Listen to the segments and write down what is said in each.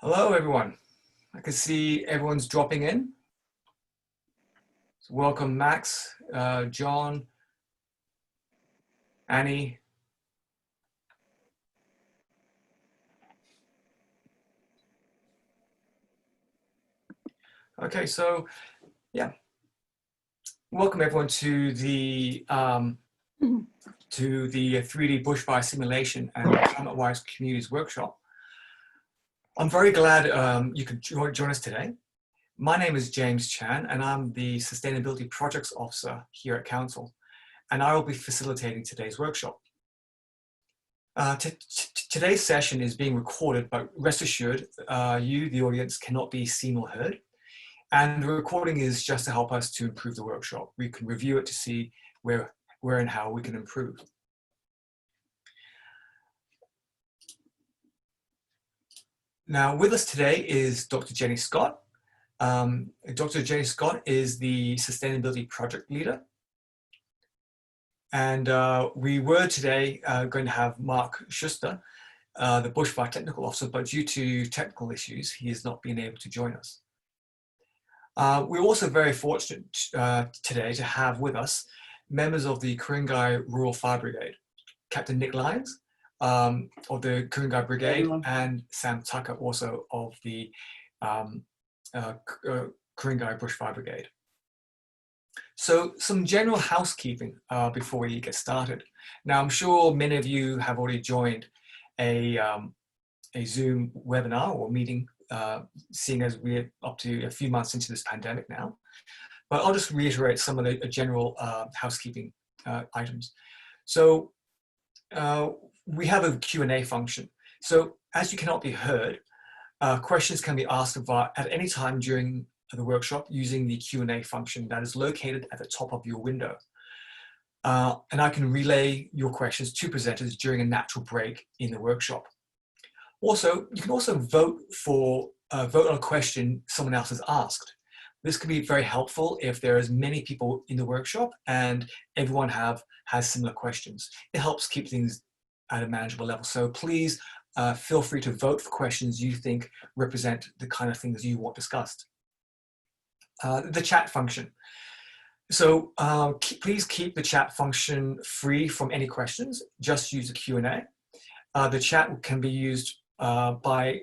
Hello, everyone. I can see everyone's dropping in. So welcome, Max, John, Annie. Okay, so yeah, welcome everyone to the 3D bushfire simulation and climate-wise communities workshop. I'm very glad you could join us today. My name is James Chan, and I'm the Sustainability Projects Officer here at Council, and I will be facilitating today's workshop. Today's session is being recorded, but rest assured, you, the audience, cannot be seen or heard. And the recording is just to help us to improve the workshop. We can review it to see where and how we can improve. Now, with us today is Dr. Jenny Scott. Dr. Jenny Scott is the Sustainability Project Leader. And we were today going to have Mark Schuster, the Bushfire Technical Officer, but due to technical issues, he has not been able to join us. We're also very fortunate today to have with us members of the Ku-ring-gai Rural Fire Brigade, Captain Nick Lyons of the Ku-ring-gai Brigade, and Sam Tucker also of the Ku-ring-gai Bushfire Brigade. So some general housekeeping before we get started. Now, I'm sure many of you have already joined a Zoom webinar or meeting, seeing as we're up to a few months into this pandemic now. But I'll just reiterate some of the general housekeeping items. So we have a Q&A function. So as you cannot be heard, questions can be asked at any time during the workshop using the Q&A function that is located at the top of your window. And I can relay your questions to presenters during a natural break in the workshop. Also, you can also vote on a question someone else has asked. This can be very helpful if there is many people in the workshop and everyone has similar questions. It helps keep things at a manageable level. So please feel free to vote for questions you think represent the kind of things you want discussed. The chat function. So please keep the chat function free from any questions. Just use the Q&A. The chat can be used by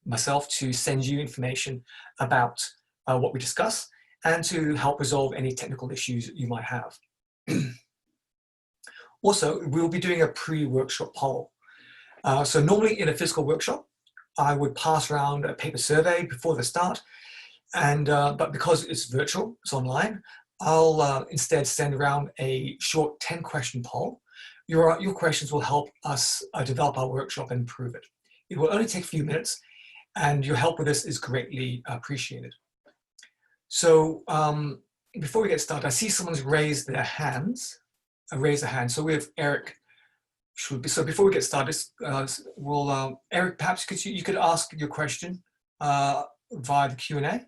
myself to send you information about what we discuss and to help resolve any technical issues you might have. Also, we'll be doing a pre-workshop poll. So normally in a physical workshop, I would pass around a paper survey before the start. And but because it's virtual, it's online, I'll instead send around a short 10-question poll. Your questions will help us develop our workshop and improve it. It will only take a few minutes, and your help with this is greatly appreciated. So before we get started, I see someone's raised their hands. So we have Eric. So before we get started, Eric, perhaps you could ask your question via the Q&A.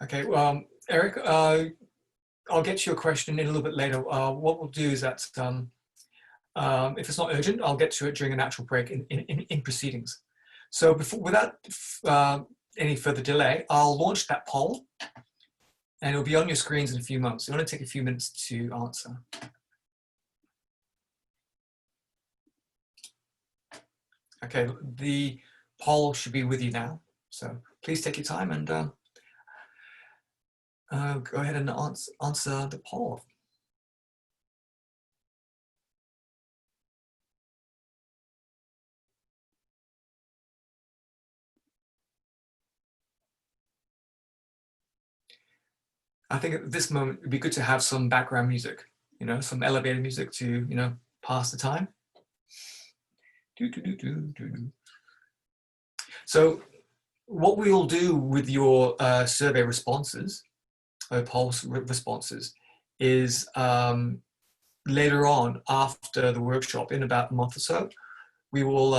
Okay, Eric, I'll get to your question in a little bit later. What we'll do is that if it's not urgent, I'll get to it during a natural break in proceedings. So without any further delay, I'll launch that poll, and it'll be on your screens in a few moments. It'll only take a few minutes to answer. Okay, the poll should be with you now. So please take your time and go ahead and answer the poll. I think at this moment it'd be good to have some background music, some elevator music to, pass the time. So what we will do with your survey responses, poll responses, is later on after the workshop, in about a month or so, we will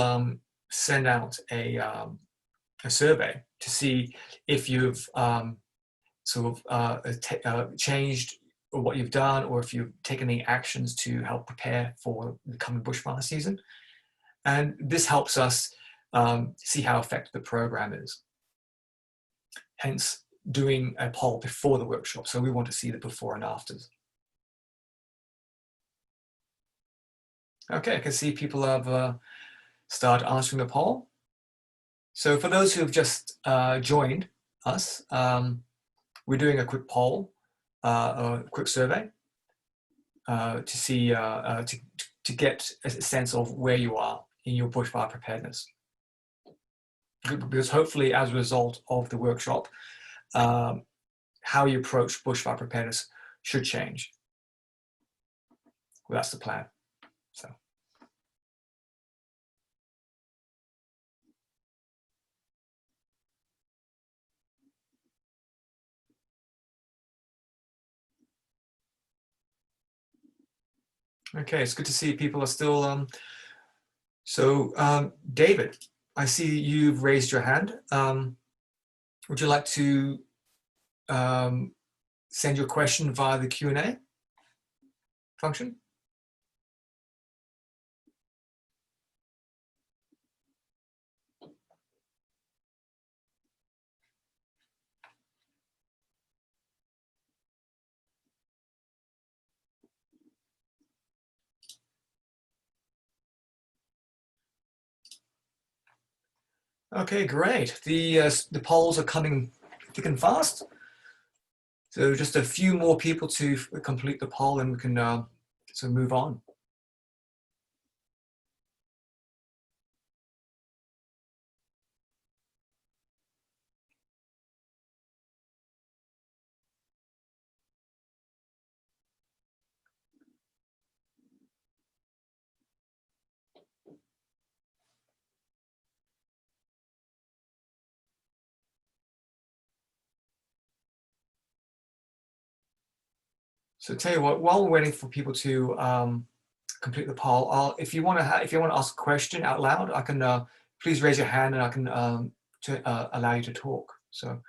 send out a survey to see if you've changed what you've done, or if you've taken any actions to help prepare for the coming bushfire season. And this helps us see how effective the program is. Hence, doing a poll before the workshop. So we want to see the before and afters. Okay, I can see people have started answering the poll. So for those who have just joined us, we're doing a quick poll, a quick survey to see, to get a sense of where you are in your bushfire preparedness. Because hopefully, as a result of the workshop, how you approach bushfire preparedness should change. Well, that's the plan. So. Okay, it's good to see people are still. David, I see you've raised your hand. Would you like to send your question via the Q&A function? Okay, great. The polls are coming thick and fast. So just a few more people to complete the poll, and we can move on. So tell you what, while we're waiting for people to complete the poll, if you want to ask a question out loud, I can please raise your hand, and I can allow you to talk. So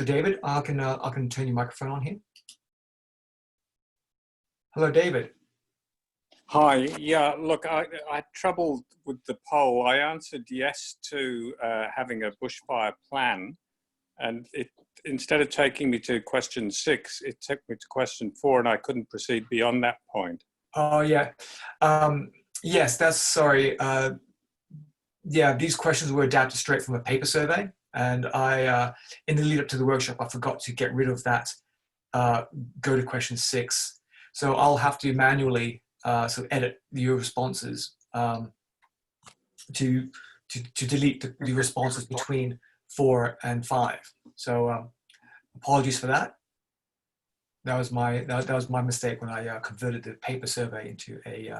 David, I can turn your microphone on here. Hello, David. Hi. Yeah. Look, I had trouble with the poll. I answered yes to having a bushfire plan, and instead of taking me to question 6, it took me to question 4, and I couldn't proceed beyond that point. Oh yeah, yes. That's sorry. Yeah, these questions were adapted straight from a paper survey, and I, in the lead up to the workshop, I forgot to get rid of that. Go to question 6, so I'll have to manually edit your responses to delete the responses between 4 and 5. So apologies for that. That was my mistake when I converted the paper survey into a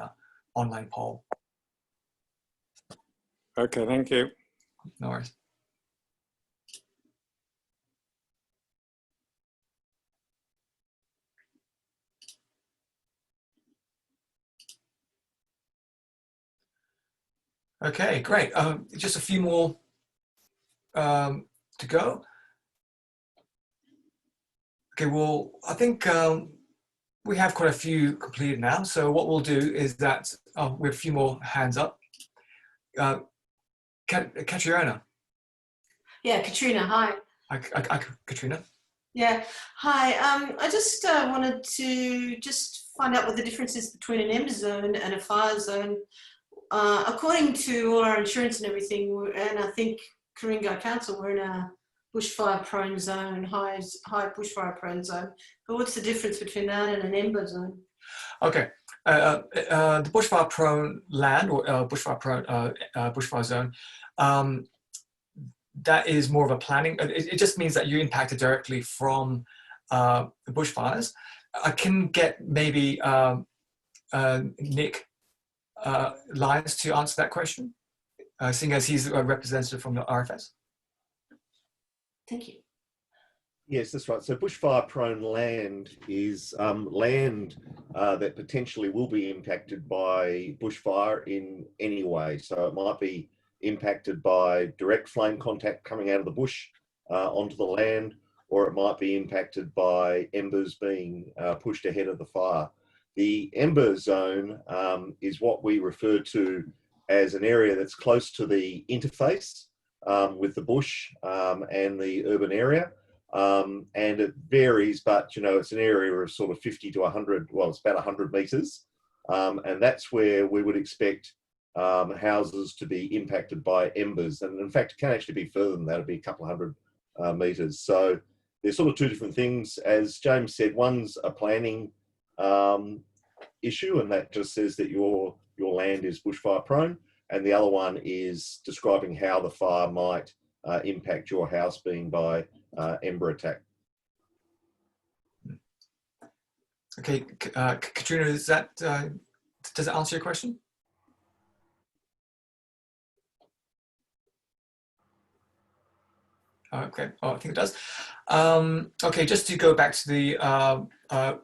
online poll. Okay, thank you. No worries. Okay, great. Just a few more to go. Okay, well, I think we have quite a few completed now. So what we'll do is that we have a few more hands up. Catriona. Yeah, Katrina, hi. Katrina. Yeah, hi. I just wanted to find out what the difference is between an ember zone and a fire zone. According to all our insurance and everything, and I think Ku-ring-gai Council, we're in a bushfire prone zone, high bushfire prone zone. But what's the difference between that and an ember zone? Okay, the bushfire prone land or bushfire prone bushfire zone, that is more of a planning. It just means that you're impacted directly from the bushfires. I can get maybe Nick Lyons to answer that question, seeing as he's a representative from the RFS. Thank you. Yes, that's right. So bushfire-prone land is land that potentially will be impacted by bushfire in any way. So it might be impacted by direct flame contact coming out of the bush onto the land, or it might be impacted by embers being pushed ahead of the fire. The ember zone is what we refer to as an area that's close to the interface with the bush and the urban area. And it varies, but, you know, it's an area of sort of 50 to 100, well, it's about 100 metres. And that's where we would expect houses to be impacted by embers. And in fact, it can actually be further than that. It'd be a couple of hundred metres. So there's sort of two different things. As James said, one's a planning issue, and that just says that your land is bushfire prone. And the other one is describing how the fire might impact your house being by ember attack. Okay, Catriona, is that, does it answer your question? Okay, oh, I think it does. Okay, just to go back to the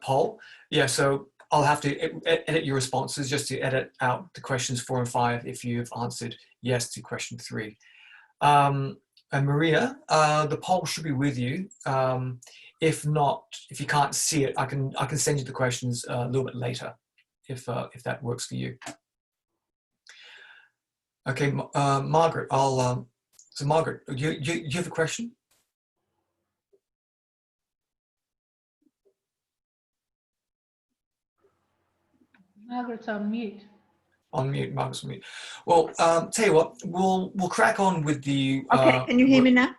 poll. Yeah, so I'll have to edit your responses just to edit out the questions 4 and 5 if you've answered yes to question 3. And Maria, the poll should be with you. If not, if you can't see it, I can send you the questions a little bit later, if that works for you. Okay, Margaret, so Margaret, you have a question? Margaret's on mute. On mute, Margaret's on mute. Well, tell you what, we'll crack on with the. Okay, can you hear me now?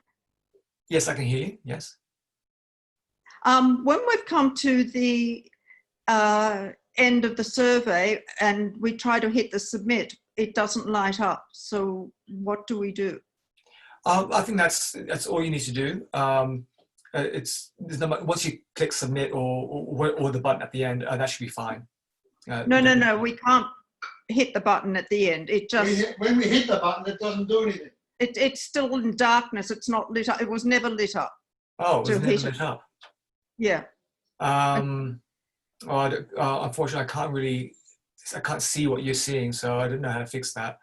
Yes, I can hear you. Yes. When we've come to the end of the survey and we try to hit the submit, it doesn't light up. So what do we do? I think that's all you need to do. There's no, once you click submit or the button at the end, that should be fine. No, we can't hit the button at the end. It just when we hit the button, it doesn't do anything. It's still in darkness. It's not lit up. It was never lit up. Oh, it was never lit up. Yeah. Unfortunately, I can't see what you're seeing, so I don't know how to fix that.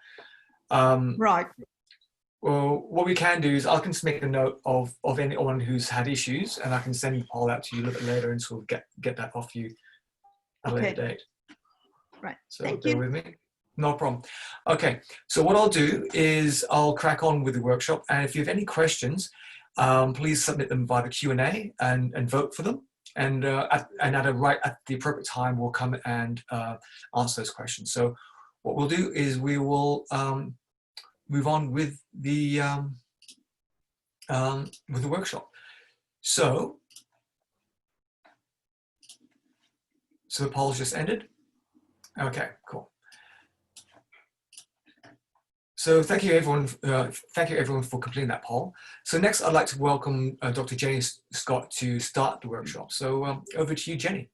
Right. Well, what we can do is I can just make a note of anyone who's had issues, and I can send the poll out to you a little bit later and sort of get that off you at a later date. Right. So Thank bear you. with me. No problem. Okay. So what I'll do is I'll crack on with the workshop, and if you have any questions, please submit them via the Q&A and vote for them. And at the appropriate time, we'll come and answer those questions. So what we'll do is we will move on with the workshop. So the poll's just ended. Okay, cool. So thank you everyone for completing that poll. So next I'd like to welcome Dr. Jenny Scott to start the workshop. So over to you, Jenny.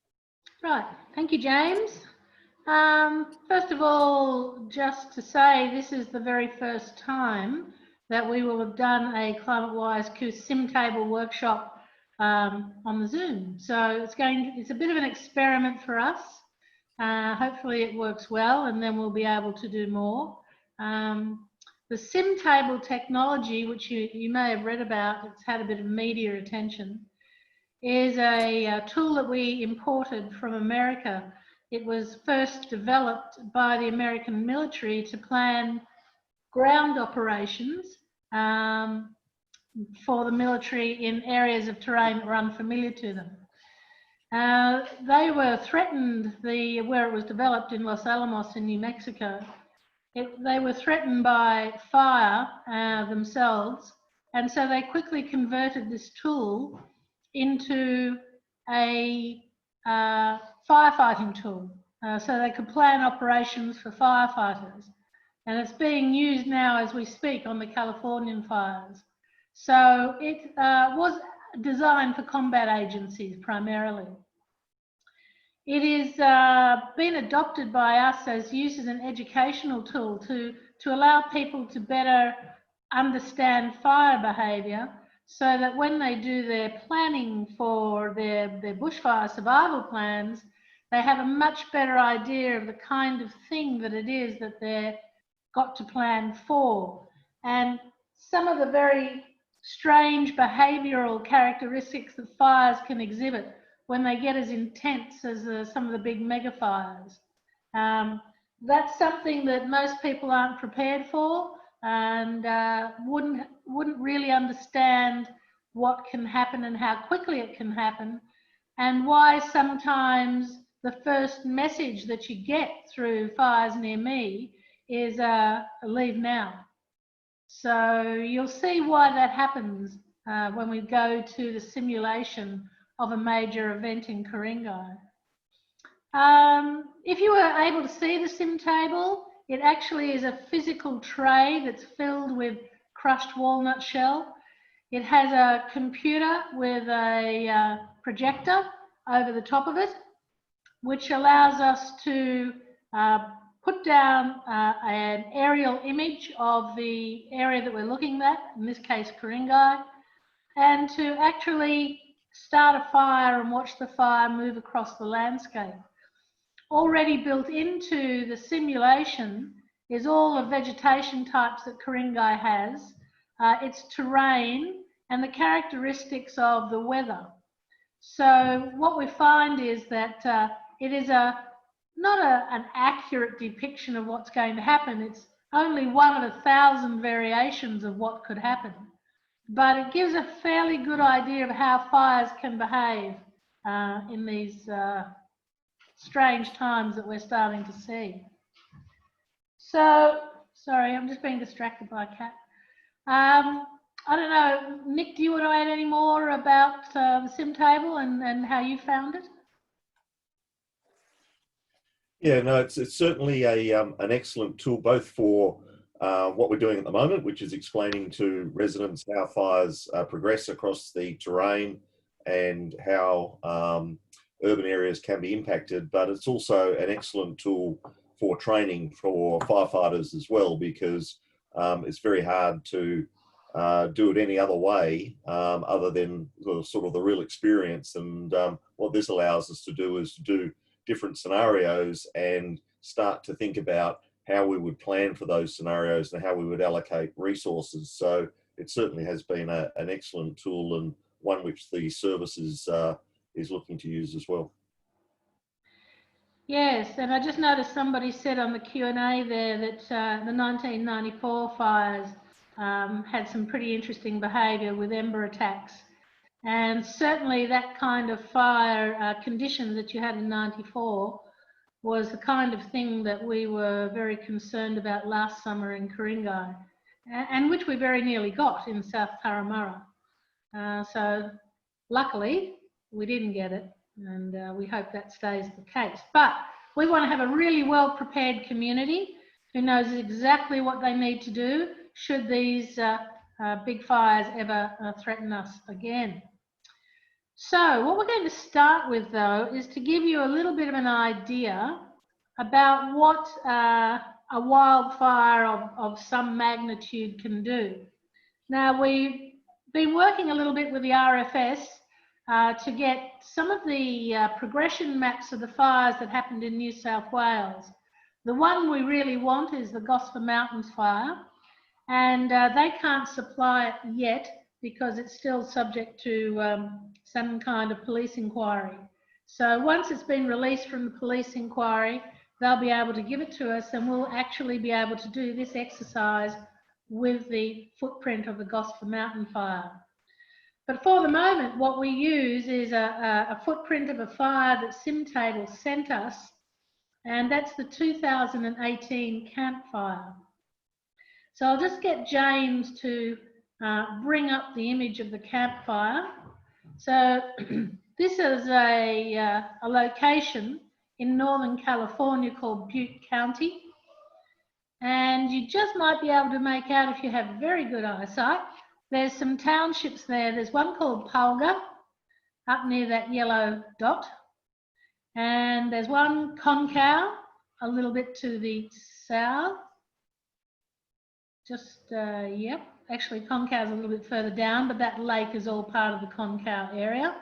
Right, thank you, James. First of all, just to say this is the very first time that we will have done a Climate-Wise sim table workshop on the Zoom. So it's a bit of an experiment for us. Hopefully it works well, and then we'll be able to do more. The sim table technology, which you may have read about, it's had a bit of media attention, is a tool that we imported from America. It was first developed by the American military to plan ground operations for the military in areas of terrain that were unfamiliar to them. They were threatened, where it was developed in Los Alamos in New Mexico, they were threatened by fire themselves, and so they quickly converted this tool into a firefighting tool, so they could plan operations for firefighters. And it's being used now as we speak on the Californian fires. So it was designed for combat agencies primarily. It is been adopted by us as used as an educational tool to allow people to better understand fire behaviour, so that when they do their planning for their bushfire survival plans, they have a much better idea of the kind of thing that it is that they've got to plan for. And some of the very strange behavioural characteristics that fires can exhibit when they get as intense as some of the big mega fires. That's something that most people aren't prepared for and wouldn't really understand what can happen and how quickly it can happen, and why sometimes the first message that you get through fires near me is leave now. So you'll see why that happens when we go to the simulation of a major event in Ku-ring-gai. If you were able to see the sim table, it actually is a physical tray that's filled with crushed walnut shell. It has a computer with a projector over the top of it, which allows us to put down an aerial image of the area that we're looking at, in this case Ku-ring-gai, and to actually start a fire and watch the fire move across the landscape. Already built into the simulation is all the vegetation types that Ku-ring-gai has, its terrain, and the characteristics of the weather. So what we find is that it is not an accurate depiction of what's going to happen. It's only one of 1,000 variations of what could happen. But it gives a fairly good idea of how fires can behave in these strange times that we're starting to see. So, sorry, I'm just being distracted by a cat. I don't know, Nick, do you want to add any more about the sim table and how you found it? Yeah, no, it's certainly an excellent tool, both for what we're doing at the moment, which is explaining to residents how fires progress across the terrain and how urban areas can be impacted, but it's also an excellent tool for training for firefighters as well, because it's very hard to do it any other way other than sort of the real experience. And what this allows us to do is to do different scenarios and start to think about how we would plan for those scenarios and how we would allocate resources. So it certainly has been an excellent tool, and one which the service is looking to use as well. Yes, and I just noticed somebody said on the Q&A there that the 1994 fires had some pretty interesting behaviour with ember attacks. And certainly that kind of fire condition that you had in 94 was the kind of thing that we were very concerned about last summer in Ku-ring-gai, and which we very nearly got in South Turramurra. So luckily we didn't get it, and we hope that stays the case. But we want to have a really well prepared community who knows exactly what they need to do should these big fires ever threaten us again. So what we're going to start with, though, is to give you a little bit of an idea about what a wildfire of some magnitude can do. Now, we've been working a little bit with the RFS to get some of the progression maps of the fires that happened in New South Wales. The one we really want is the Gosford Mountains fire, and they can't supply it yet because it's still subject to some kind of police inquiry. So once it's been released from the police inquiry, they'll be able to give it to us, and we'll actually be able to do this exercise with the footprint of the Gosford Mountain fire. But for the moment, what we use is a footprint of a fire that SimTable sent us, and that's the 2018 campfire. So I'll just get James to bring up the image of the campfire. So this is a location in Northern California called Butte County. And you just might be able to make out, if you have very good eyesight, there's some townships there. There's one called Pulga, up near that yellow dot. And there's one, Concow, a little bit to the south. Just, yep, actually Concow's a little bit further down, but that lake is all part of the Concow area.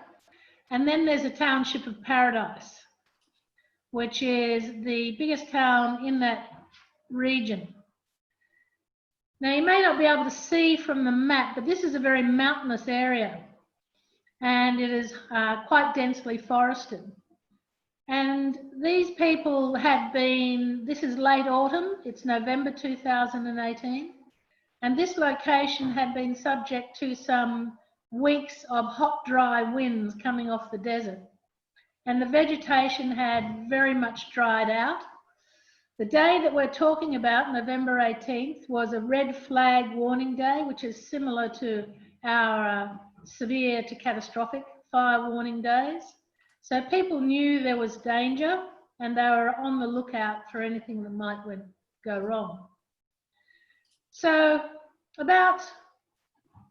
And then there's a township of Paradise, which is the biggest town in that region. Now, you may not be able to see from the map, but this is a very mountainous area, and it is quite densely forested. And these people had been, this is late autumn, it's November 2018, and this location had been subject to some weeks of hot, dry winds coming off the desert. And the vegetation had very much dried out. The day that we're talking about, November 18th, was a red flag warning day, which is similar to our severe to catastrophic fire warning days. So people knew there was danger and they were on the lookout for anything that might go wrong. So about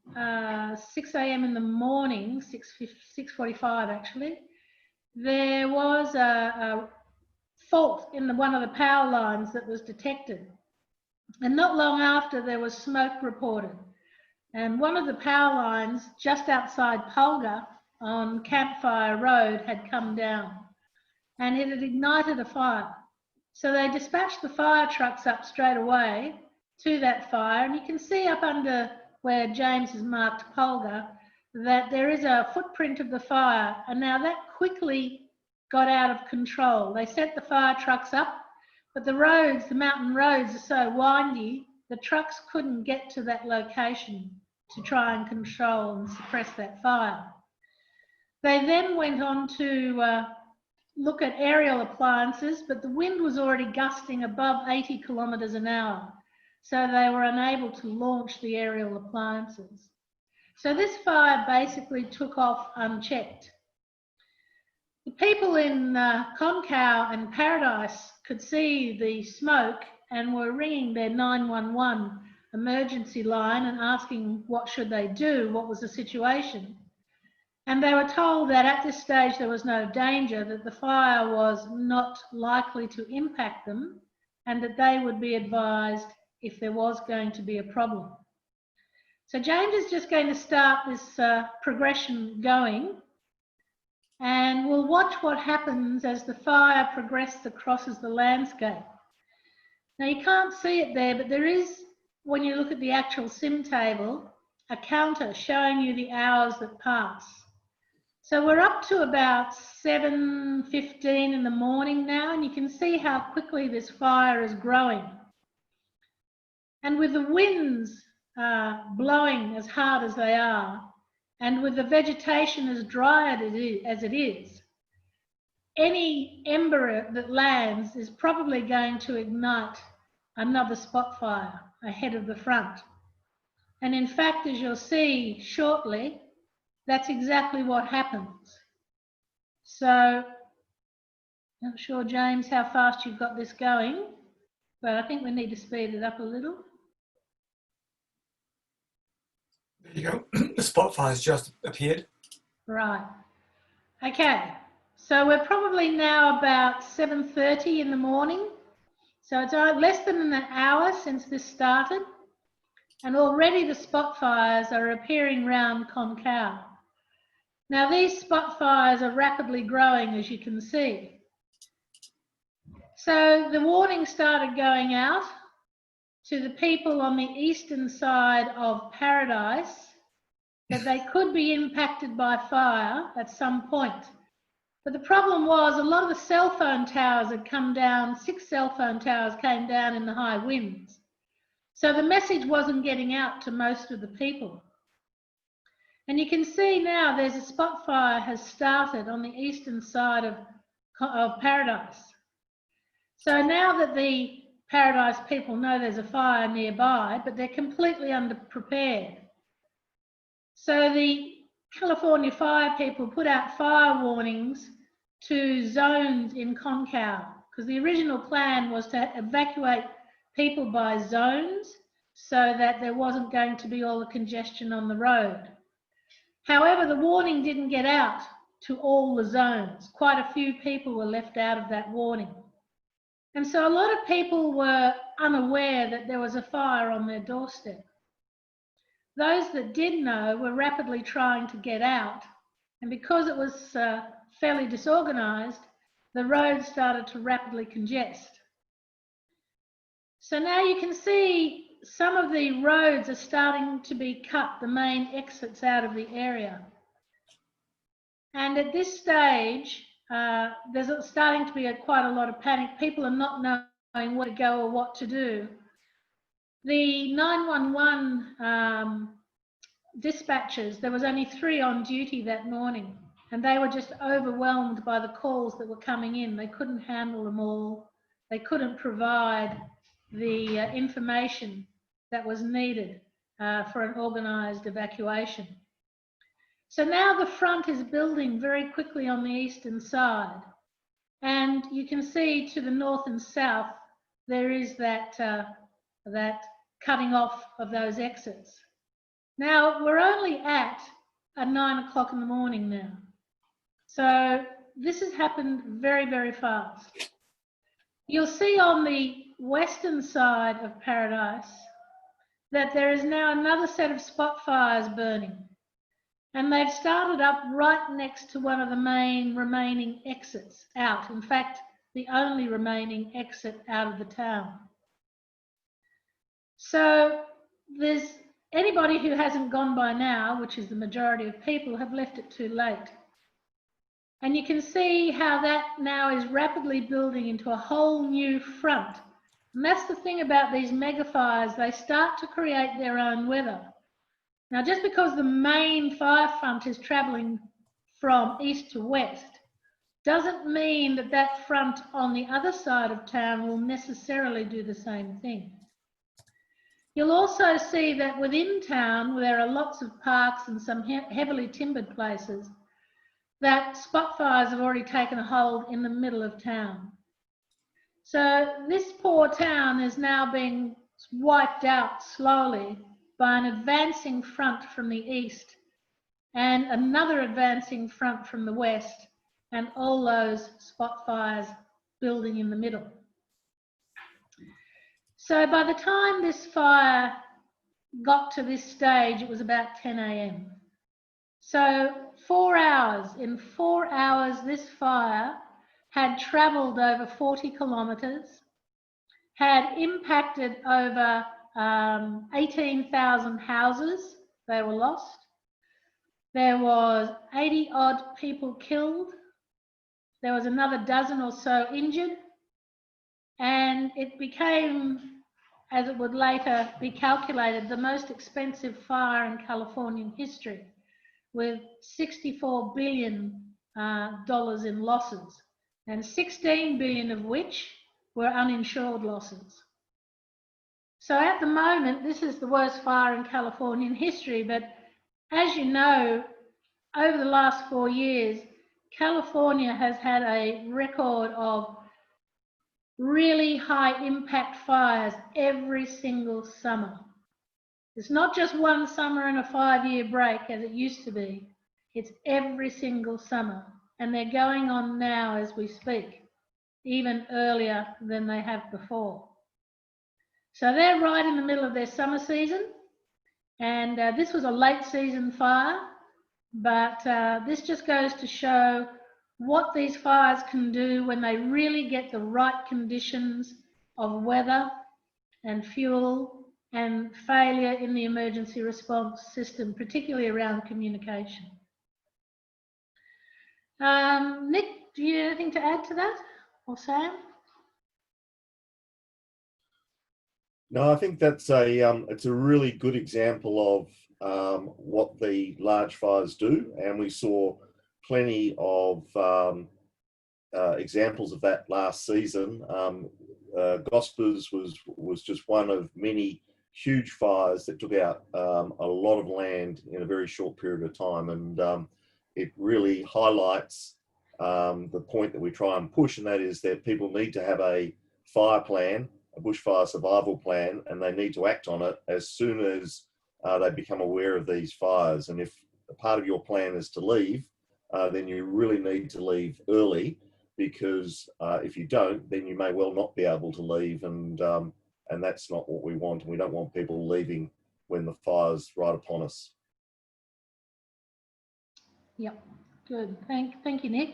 6 a.m. in the morning, 6:45 actually, there was a fault in one of the power lines that was detected. And not long after, there was smoke reported. And one of the power lines just outside Polga on Campfire Road had come down and it had ignited a fire. So they dispatched the fire trucks up straight away to that fire. And you can see up under where James has marked Polga that there is a footprint of the fire. And now that quickly got out of control. They set the fire trucks up, but the roads, the mountain roads, are so windy, the trucks couldn't get to that location to try and control and suppress that fire. They then went on to look at aerial appliances, but the wind was already gusting above 80 kilometres an hour, so they were unable to launch the aerial appliances. So this fire basically took off unchecked. The people in Ku-ring-gai and Paradise could see the smoke and were ringing their 911 emergency line and asking what should they do, what was the situation. And they were told that at this stage there was no danger, that the fire was not likely to impact them and that they would be advised if there was going to be a problem. So James is just going to start this progression going, and we'll watch what happens as the fire progresses across the landscape. Now you can't see it there, but there is, when you look at the actual sim table, a counter showing you the hours that pass. So we're up to about 7:15 in the morning now, and you can see how quickly this fire is growing. And with the winds blowing as hard as they are, and with the vegetation as dry as it is, any ember that lands is probably going to ignite another spot fire ahead of the front. And in fact, as you'll see shortly, that's exactly what happens. So, not sure, James, how fast you've got this going, but I think we need to speed it up a little. There you go. The spot fire's just appeared. Right. Okay. So we're probably now about 7:30 in the morning. So it's less than an hour since this started. And already the spot fires are appearing round Ku-ring-gai. Now these spot fires are rapidly growing, as you can see. So the warning started going out to the people on the eastern side of Paradise that they could be impacted by fire at some point. But the problem was a lot of the cell phone towers had come down, 6 cell phone towers came down in the high winds. So the message wasn't getting out to most of the people. And you can see now there's a spot fire has started on the eastern side of Paradise. So now that the Paradise people know there's a fire nearby, but they're completely underprepared. So the California fire people put out fire warnings to zones in Ku-ring-gai, because the original plan was to evacuate people by zones so that there wasn't going to be all the congestion on the road. However, the warning didn't get out to all the zones. Quite a few people were left out of that warning. And so a lot of people were unaware that there was a fire on their doorstep. Those that did know were rapidly trying to get out. And because it was fairly disorganized, the roads started to rapidly congest. So now you can see some of the roads are starting to be cut, the main exits out of the area. And at this stage, there's starting to be quite a lot of panic. People are not knowing where to go or what to do. The 911 dispatchers, there was only 3 on duty that morning, and they were just overwhelmed by the calls that were coming in. They couldn't handle them all. They couldn't provide the information that was needed for an organised evacuation. So now the front is building very quickly on the eastern side, and you can see to the north and south there is that cutting off of those exits. Now we're only at 9 o'clock in the morning now, so this has happened very, very fast. You'll see on the western side of Paradise that there is now another set of spot fires burning. And they've started up right next to one of the main remaining exits out. In fact, the only remaining exit out of the town. So there's anybody who hasn't gone by now, which is the majority of people, have left it too late. And you can see how that now is rapidly building into a whole new front. And that's the thing about these mega fires, they start to create their own weather. Now, just because the main fire front is travelling from east to west doesn't mean that that front on the other side of town will necessarily do the same thing. You'll also see that within town, where there are lots of parks and some heavily timbered places, that spot fires have already taken a hold in the middle of town. So this poor town is now being wiped out slowly by an advancing front from the east and another advancing front from the west, and all those spot fires building in the middle. So by the time this fire got to this stage, it was about 10 a.m. So 4 hours, in 4 hours, this fire had travelled over 40 kilometres, had impacted over 18,000 houses. They were lost. There was 80 odd people killed. There was another dozen or so injured. And it became, as it would later be calculated, the most expensive fire in Californian history, with $64 billion in losses, and 16 billion of which were uninsured losses. So at the moment, this is the worst fire in Californian history, but as you know, over the last 4 years, California has had a record of really high impact fires every single summer. It's not just one summer and a 5-year break as it used to be. It's every single summer, and they're going on now as we speak, even earlier than they have before. So they're right in the middle of their summer season, and this was a late season fire, but this just goes to show what these fires can do when they really get the right conditions of weather and fuel and failure in the emergency response system, particularly around communication. Nick, do you have anything to add to that, or Sam? No, I think that's it's a really good example of what the large fires do, and we saw plenty of examples of that last season. Gospers was just one of many huge fires that took out a lot of land in a very short period of time, and it really highlights the point that we try and push, and that is that people need to have a fire plan, a bushfire survival plan, and they need to act on it as soon as they become aware of these fires. And if part of your plan is to leave, then you really need to leave early, because if you don't, then you may well not be able to leave, and that's not what we want. We don't want people leaving when the fire's right upon us. Yep, good. Thank you, Nick.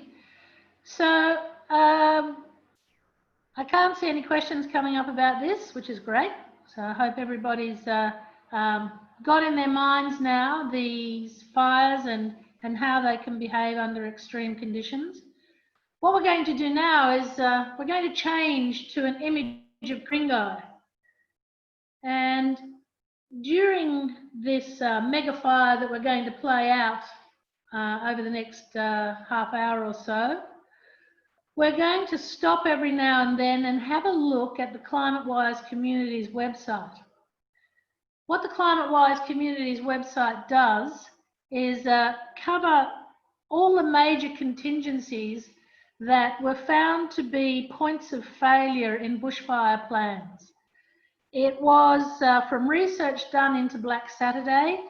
So I can't see any questions coming up about this, which is great. So I hope everybody's got in their minds now these fires and how they can behave under extreme conditions. What we're going to do now is we're going to change to an image of Ku-ring-gai. And during this mega fire that we're going to play out over the next half hour or so, we're going to stop every now and then and have a look at the Climate-Wise Communities website. What the Climate-Wise Communities website does is cover all the major contingencies that were found to be points of failure in bushfire plans. It was from research done into Black Saturday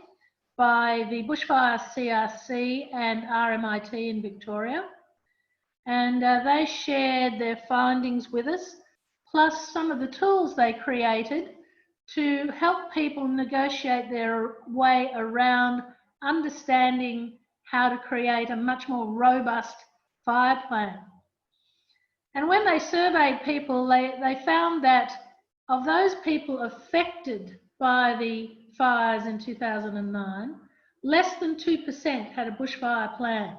by the Bushfire CRC and RMIT in Victoria. And they shared their findings with us, plus some of the tools they created to help people negotiate their way around understanding how to create a much more robust fire plan. And when they surveyed people, they found that of those people affected by the fires in 2009, less than 2% had a bushfire plan.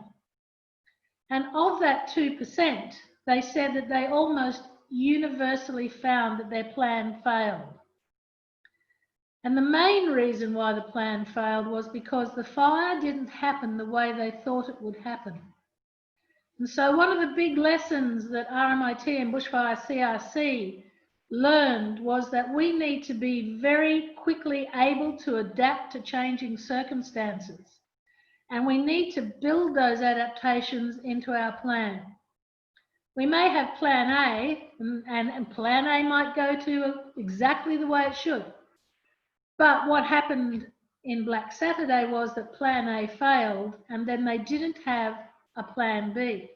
And of that 2%, they said that they almost universally found that their plan failed. And the main reason why the plan failed was because the fire didn't happen the way they thought it would happen. And so one of the big lessons that RMIT and Bushfire CRC learned was that we need to be very quickly able to adapt to changing circumstances. And we need to build those adaptations into our plan. We may have plan A, and plan A might go to exactly the way it should. But what happened in Black Saturday was that plan A failed, and then they didn't have a plan B.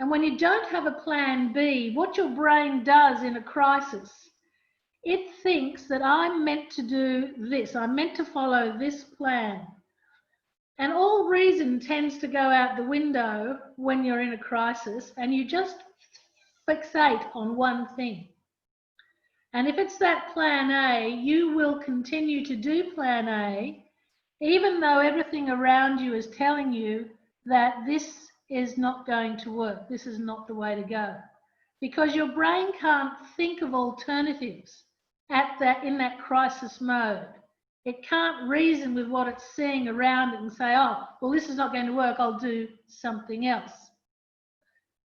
And when you don't have a plan B, what your brain does in a crisis, it thinks that I'm meant to do this, I'm meant to follow this plan. And all reason tends to go out the window when you're in a crisis and you just fixate on one thing. And if it's that plan A, you will continue to do plan A, even though everything around you is telling you that this is not going to work. This is not the way to go. Because your brain can't think of alternatives in that crisis mode. It can't reason with what it's seeing around it and say, oh, well, this is not going to work, I'll do something else.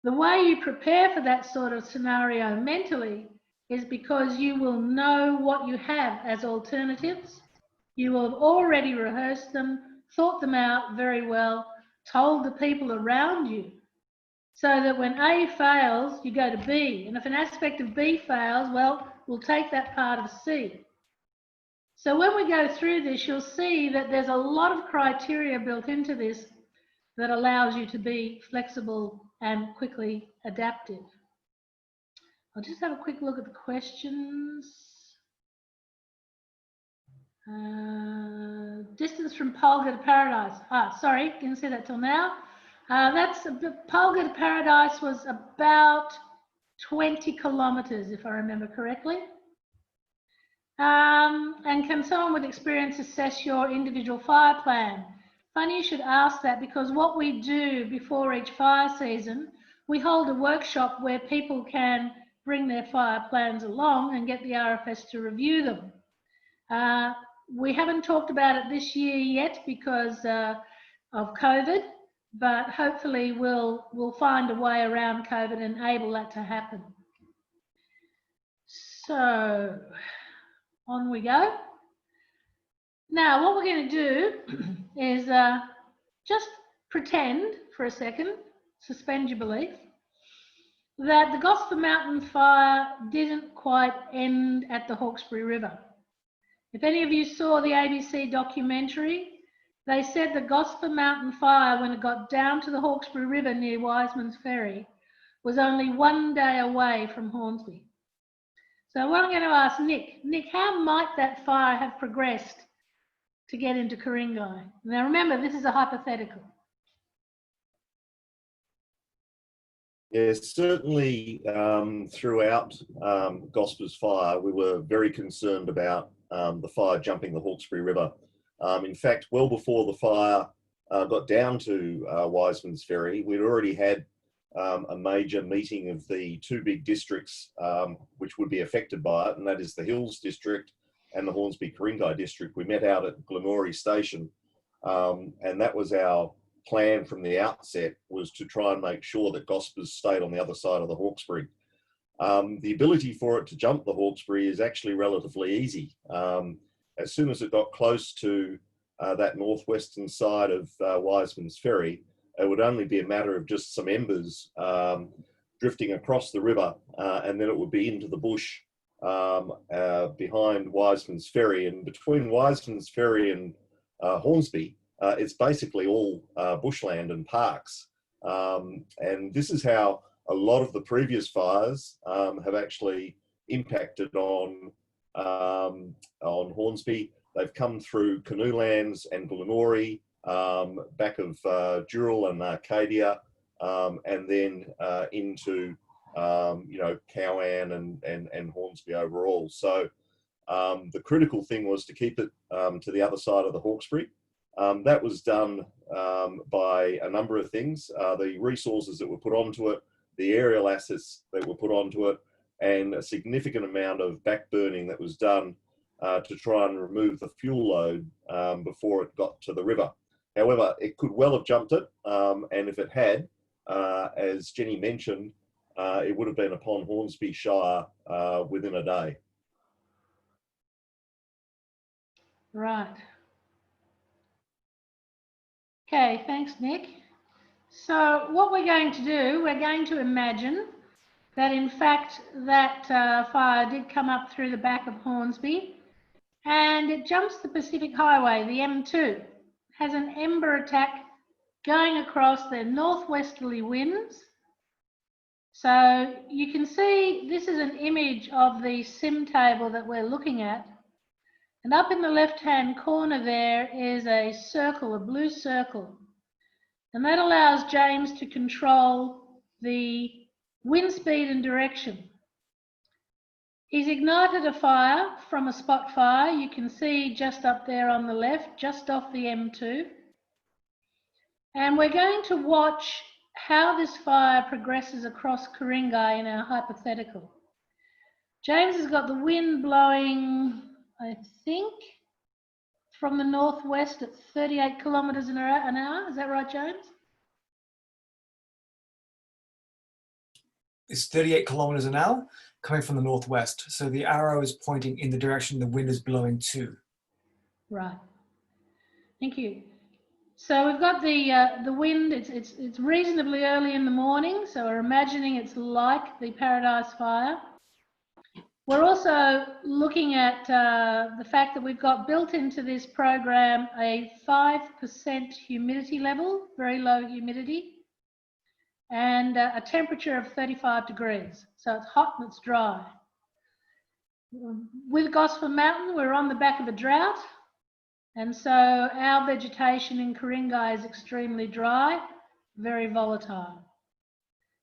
The way you prepare for that sort of scenario mentally is because you will know what you have as alternatives. You will have already rehearsed them, thought them out very well, told the people around you, so that when A fails, you go to B. And if an aspect of B fails, well, we'll take that part of C. So when we go through this, you'll see that there's a lot of criteria built into this that allows you to be flexible and quickly adaptive. I'll just have a quick look at the questions. Distance from Polga to Paradise. Sorry, didn't see that till now. Polga to Paradise was about 20 kilometres, if I remember correctly. And can someone with experience assess your individual fire plan? Funny you should ask that, because what we do before each fire season, we hold a workshop where people can bring their fire plans along and get the RFS to review them. We haven't talked about it this year yet because of COVID, but hopefully we'll find a way around COVID and enable that to happen. So on we go. Now what we're going to do is just pretend for a second, suspend your belief, that the Gosford Mountain fire didn't quite end at the Hawkesbury River. If any of you saw the ABC documentary, they said the Gosford Mountain fire, when it got down to the Hawkesbury River near Wiseman's Ferry, was only 1 day away from Hornsby. So what I'm going to ask Nick, how might that fire have progressed to get into Ku-ring-gai? Now remember, this is a hypothetical. Yes, certainly throughout Gosper's fire, we were very concerned about the fire jumping the Hawkesbury River. In fact, well before the fire got down to Wiseman's Ferry, we'd already had a major meeting of the two big districts which would be affected by it, and that is the Hills District and the Hornsby Ku-ring-gai District. We met out at Glenmorey Station, and that was our plan from the outset, was to try and make sure that Gospers stayed on the other side of the Hawkesbury. The ability for it to jump the Hawkesbury is actually relatively easy. As soon as it got close to that northwestern side of Wiseman's Ferry, it would only be a matter of just some embers drifting across the river, and then it would be into the bush behind Wiseman's Ferry. And between Wiseman's Ferry and Hornsby, it's basically all bushland and parks. And this is how a lot of the previous fires have actually impacted on Hornsby. They've come through Canoelands and Glenmorey, back of Dural and Arcadia, and then into Cowan and Hornsby overall. So the critical thing was to keep it to the other side of the Hawkesbury. That was done by a number of things, the resources that were put onto it, the aerial assets that were put onto it, and a significant amount of backburning that was done to try and remove the fuel load before it got to the river. However, it could well have jumped it, and if it had, as Jenny mentioned, it would have been upon Hornsby Shire within a day. Right. Okay, thanks, Nick. So what we're going to do, we're going to imagine that in fact that fire did come up through the back of Hornsby and it jumps the Pacific Highway, the M2, has an ember attack going across the northwesterly winds. So you can see this is an image of the sim table that we're looking at. And up in the left-hand corner there is a circle, a blue circle. And that allows James to control the wind speed and direction. He's ignited a fire from a spot fire. You can see just up there on the left, just off the M2. And we're going to watch how this fire progresses across Ku-ring-gai in our hypothetical. James has got the wind blowing, I think, from the northwest at 38 kilometres an hour. Is that right, James? It's 38 kilometres an hour coming from the northwest. So the arrow is pointing in the direction the wind is blowing to. Right. Thank you. So we've got the wind. It's reasonably early in the morning. So we're imagining it's like the Paradise Fire. We're also looking at the fact that we've got built into this program a 5% humidity level, very low humidity, and a temperature of 35 degrees. So it's hot and it's dry. With Gosford Mountain, we're on the back of a drought. And so our vegetation in Ku-ring-gai is extremely dry, very volatile.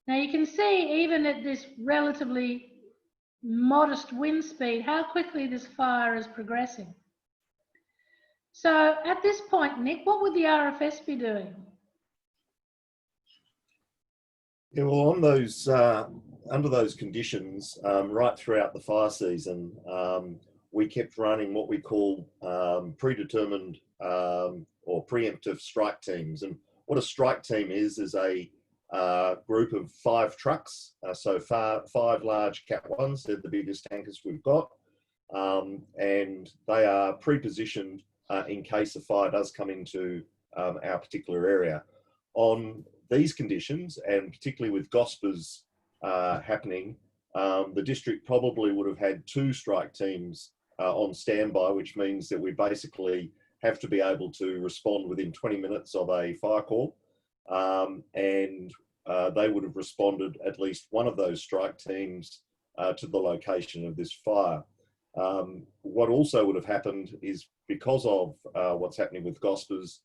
Now you can see even at this relatively modest wind speed, how quickly this fire is progressing. So at this point, Nick, what would the RFS be doing? Yeah, well, on those under those conditions, right throughout the fire season, we kept running what we call predetermined or preemptive strike teams. And what a strike team is a group of 5 trucks, so 5 large Cat 1s, they're the biggest tankers we've got, and they are pre-positioned in case a fire does come into our particular area. On these conditions, and particularly with Gospers happening, the district probably would have had 2 strike teams on standby, which means that we basically have to be able to respond within 20 minutes of a fire call. And they would have responded, at least one of those strike teams, to the location of this fire. What also would have happened is, because of what's happening with Gospers,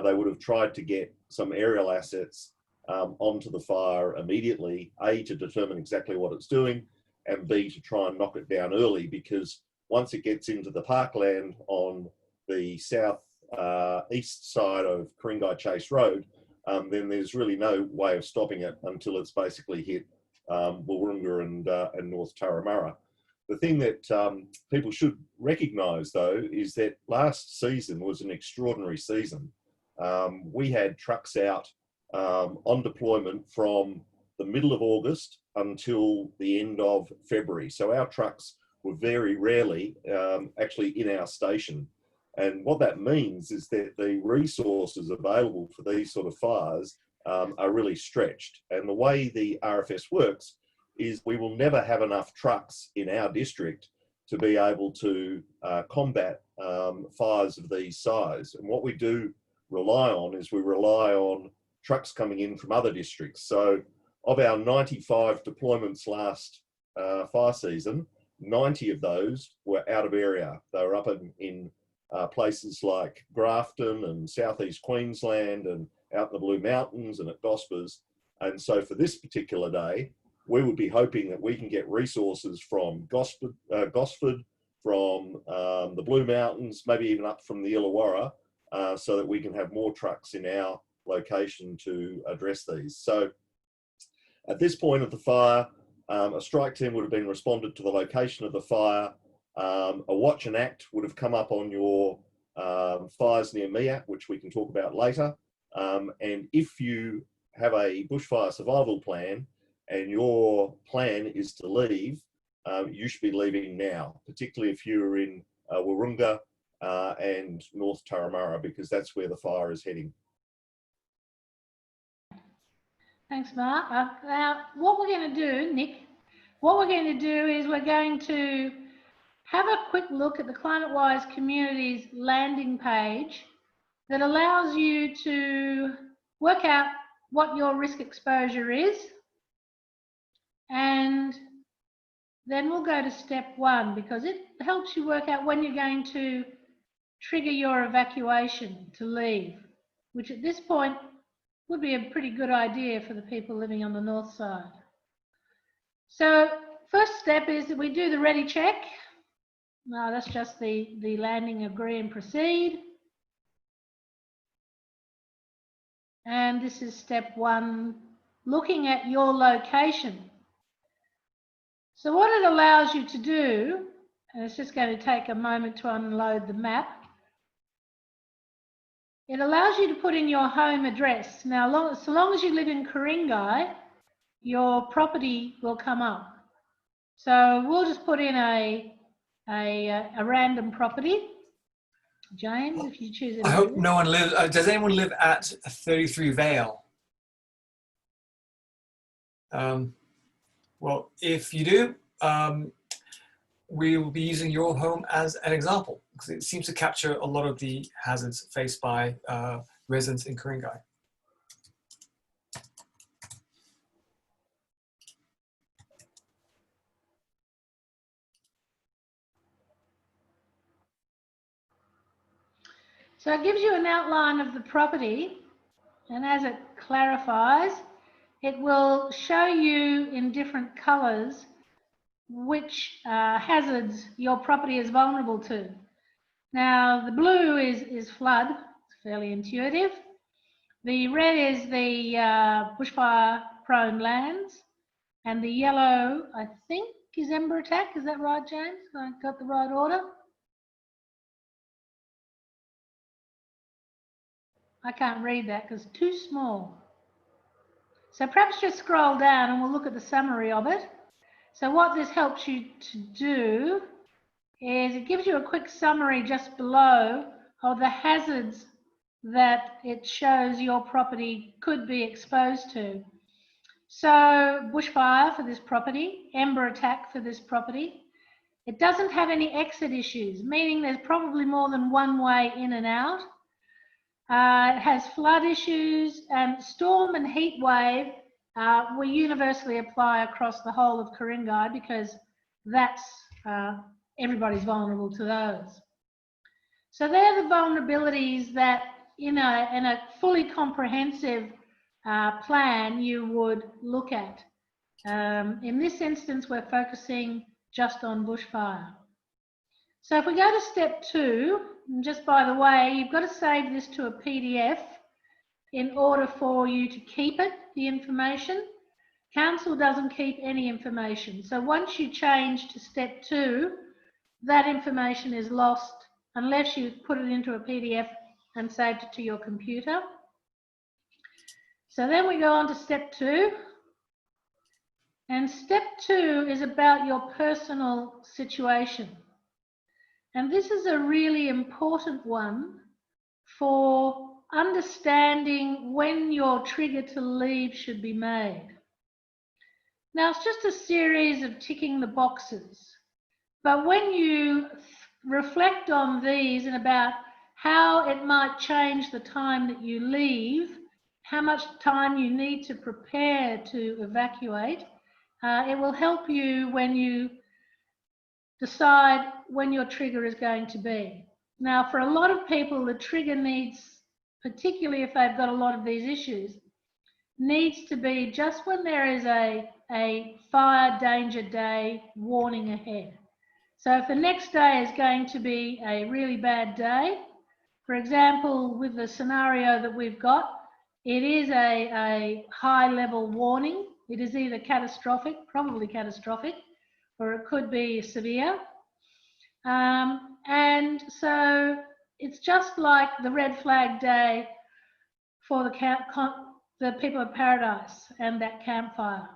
they would have tried to get some aerial assets onto the fire immediately, A, to determine exactly what it's doing, and B, to try and knock it down early, because once it gets into the parkland on the south east side of Ku-ring-gai Chase Road, then there's really no way of stopping it until it's basically hit Wahroonga and North Turramurra. The thing that people should recognise, though, is that last season was an extraordinary season. We had trucks out on deployment from the middle of August until the end of February. So our trucks were very rarely actually in our station. And what that means is that the resources available for these sort of fires are really stretched. And the way the RFS works is we will never have enough trucks in our district to be able to combat fires of these size. And what we do rely on is we rely on trucks coming in from other districts. So of our 95 deployments last fire season, 90 of those were out of area. They were up in places like Grafton and southeast Queensland and out in the Blue Mountains and at Gospers. And so for this particular day, we would be hoping that we can get resources from Gosford, from the Blue Mountains, maybe even up from the Illawarra, so that we can have more trucks in our location to address these. So at this point of the fire, a strike team would have been responded to the location of the fire. A watch and act would have come up on your fires near MEAC, which we can talk about later. And if you have a bushfire survival plan and your plan is to leave, you should be leaving now, particularly if you're in Wahroonga and North Turramurra, because that's where the fire is heading. Thanks, Mark. Now, what we're going to do, Nick, what we're going to do is we're going to have a quick look at the Climate-Wise Communities landing page that allows you to work out what your risk exposure is. And then we'll go to step 1, because it helps you work out when you're going to trigger your evacuation to leave, which at this point would be a pretty good idea for the people living on the north side. So first step is that we do the ready check. No, that's just the landing, agree and proceed. And this is step 1, looking at your location. So what it allows you to do, and it's just going to take a moment to unload the map, it allows you to put in your home address. Now, so long as you live in Ku-ring-gai, your property will come up. So we'll just put in a random property. James, if you choose it. I hope no one lives. Does anyone live at 33 Vale? Well, if you do, we will be using your home as an example, because it seems to capture a lot of the hazards faced by residents in Ku-ring-gai. So it gives you an outline of the property, and as it clarifies, it will show you in different colours which hazards your property is vulnerable to. Now, the blue is flood, it's fairly intuitive. The red is the bushfire-prone lands, and the yellow, I think, is ember attack. Is that right, James? I got the right order? I can't read that because it's too small. So perhaps just scroll down and we'll look at the summary of it. So what this helps you to do is it gives you a quick summary just below of the hazards that it shows your property could be exposed to. So bushfire for this property, ember attack for this property. It doesn't have any exit issues, meaning there's probably more than one way in and out. It has flood issues, and storm and heat wave we universally apply across the whole of Ku-ring-gai, because that's everybody's vulnerable to those. So they're the vulnerabilities that in a fully comprehensive plan you would look at. In this instance, we're focusing just on bushfire. So if we go to step 2, and just by the way, you've got to save this to a PDF in order for you to keep it, the information. Council doesn't keep any information. So once you change to step 2, that information is lost unless you put it into a PDF and saved it to your computer. So then we go on to step 2. And step 2 is about your personal situation. And this is a really important one for understanding when your trigger to leave should be made. Now, it's just a series of ticking the boxes. But when you reflect on these and about how it might change the time that you leave, how much time you need to prepare to evacuate, it will help you when you decide when your trigger is going to be. Now, for a lot of people, the trigger needs, particularly if they've got a lot of these issues, needs to be just when there is a fire danger day warning ahead. So if the next day is going to be a really bad day, for example, with the scenario that we've got, it is a high level warning. It is either catastrophic, probably catastrophic, or it could be severe. And so it's just like the red flag day for the people of Paradise and that campfire.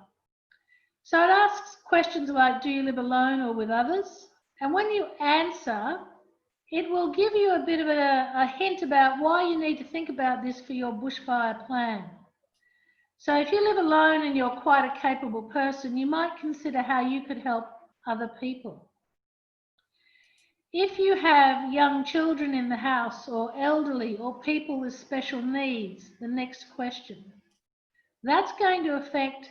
So it asks questions like, do you live alone or with others? And when you answer, it will give you a bit of a hint about why you need to think about this for your bushfire plan. So if you live alone and you're quite a capable person, you might consider how you could help other people. If you have young children in the house or elderly or people with special needs, the next question, that's going to affect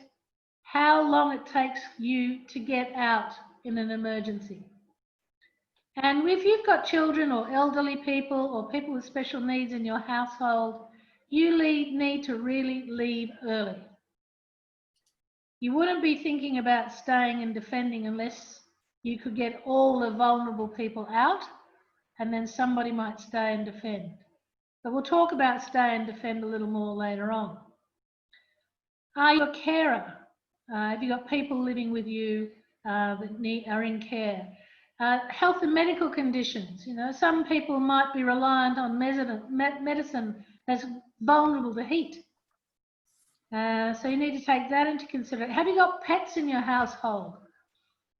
how long it takes you to get out in an emergency. And if you've got children or elderly people or people with special needs in your household, you need to really leave early. You wouldn't be thinking about staying and defending unless you could get all the vulnerable people out, and then somebody might stay and defend. But we'll talk about stay and defend a little more later on. Are you a carer? Have you got people living with you that are in care? Health and medical conditions. You know, some people might be reliant on medicine that's vulnerable to heat. So you need to take that into consideration. Have you got pets in your household?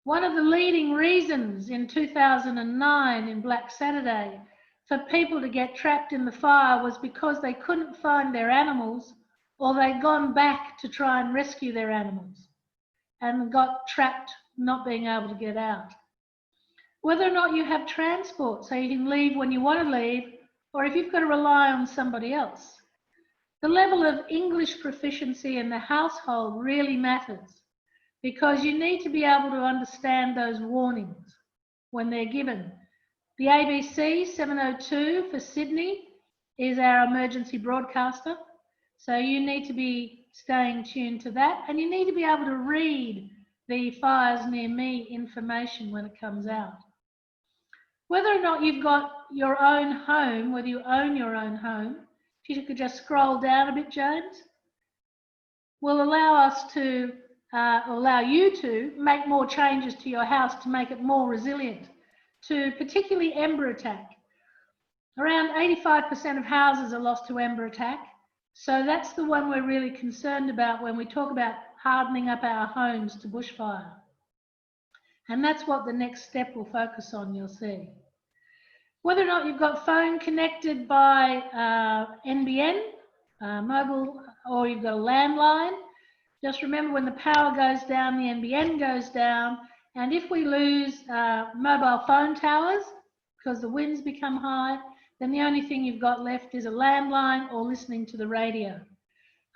One of the leading reasons in 2009 in Black Saturday for people to get trapped in the fire was because they couldn't find their animals, or they'd gone back to try and rescue their animals and got trapped not being able to get out. Whether or not you have transport so you can leave when you want to leave, or if you've got to rely on somebody else. The level of English proficiency in the household really matters, because you need to be able to understand those warnings when they're given. The ABC 702 for Sydney is our emergency broadcaster, so you need to be staying tuned to that, and you need to be able to read the fires near me information when it comes out. Whether or not you've got your own home, whether you own your own home, if you could just scroll down a bit, James, will allow you to make more changes to your house to make it more resilient to particularly ember attack. Around 85% of houses are lost to ember attack. So that's the one we're really concerned about when we talk about hardening up our homes to bushfire. And that's what the next step will focus on, you'll see. Whether or not you've got phone connected by NBN, mobile, or you've got a landline, just remember when the power goes down, the NBN goes down. And if we lose mobile phone towers because the winds become high, then the only thing you've got left is a landline or listening to the radio,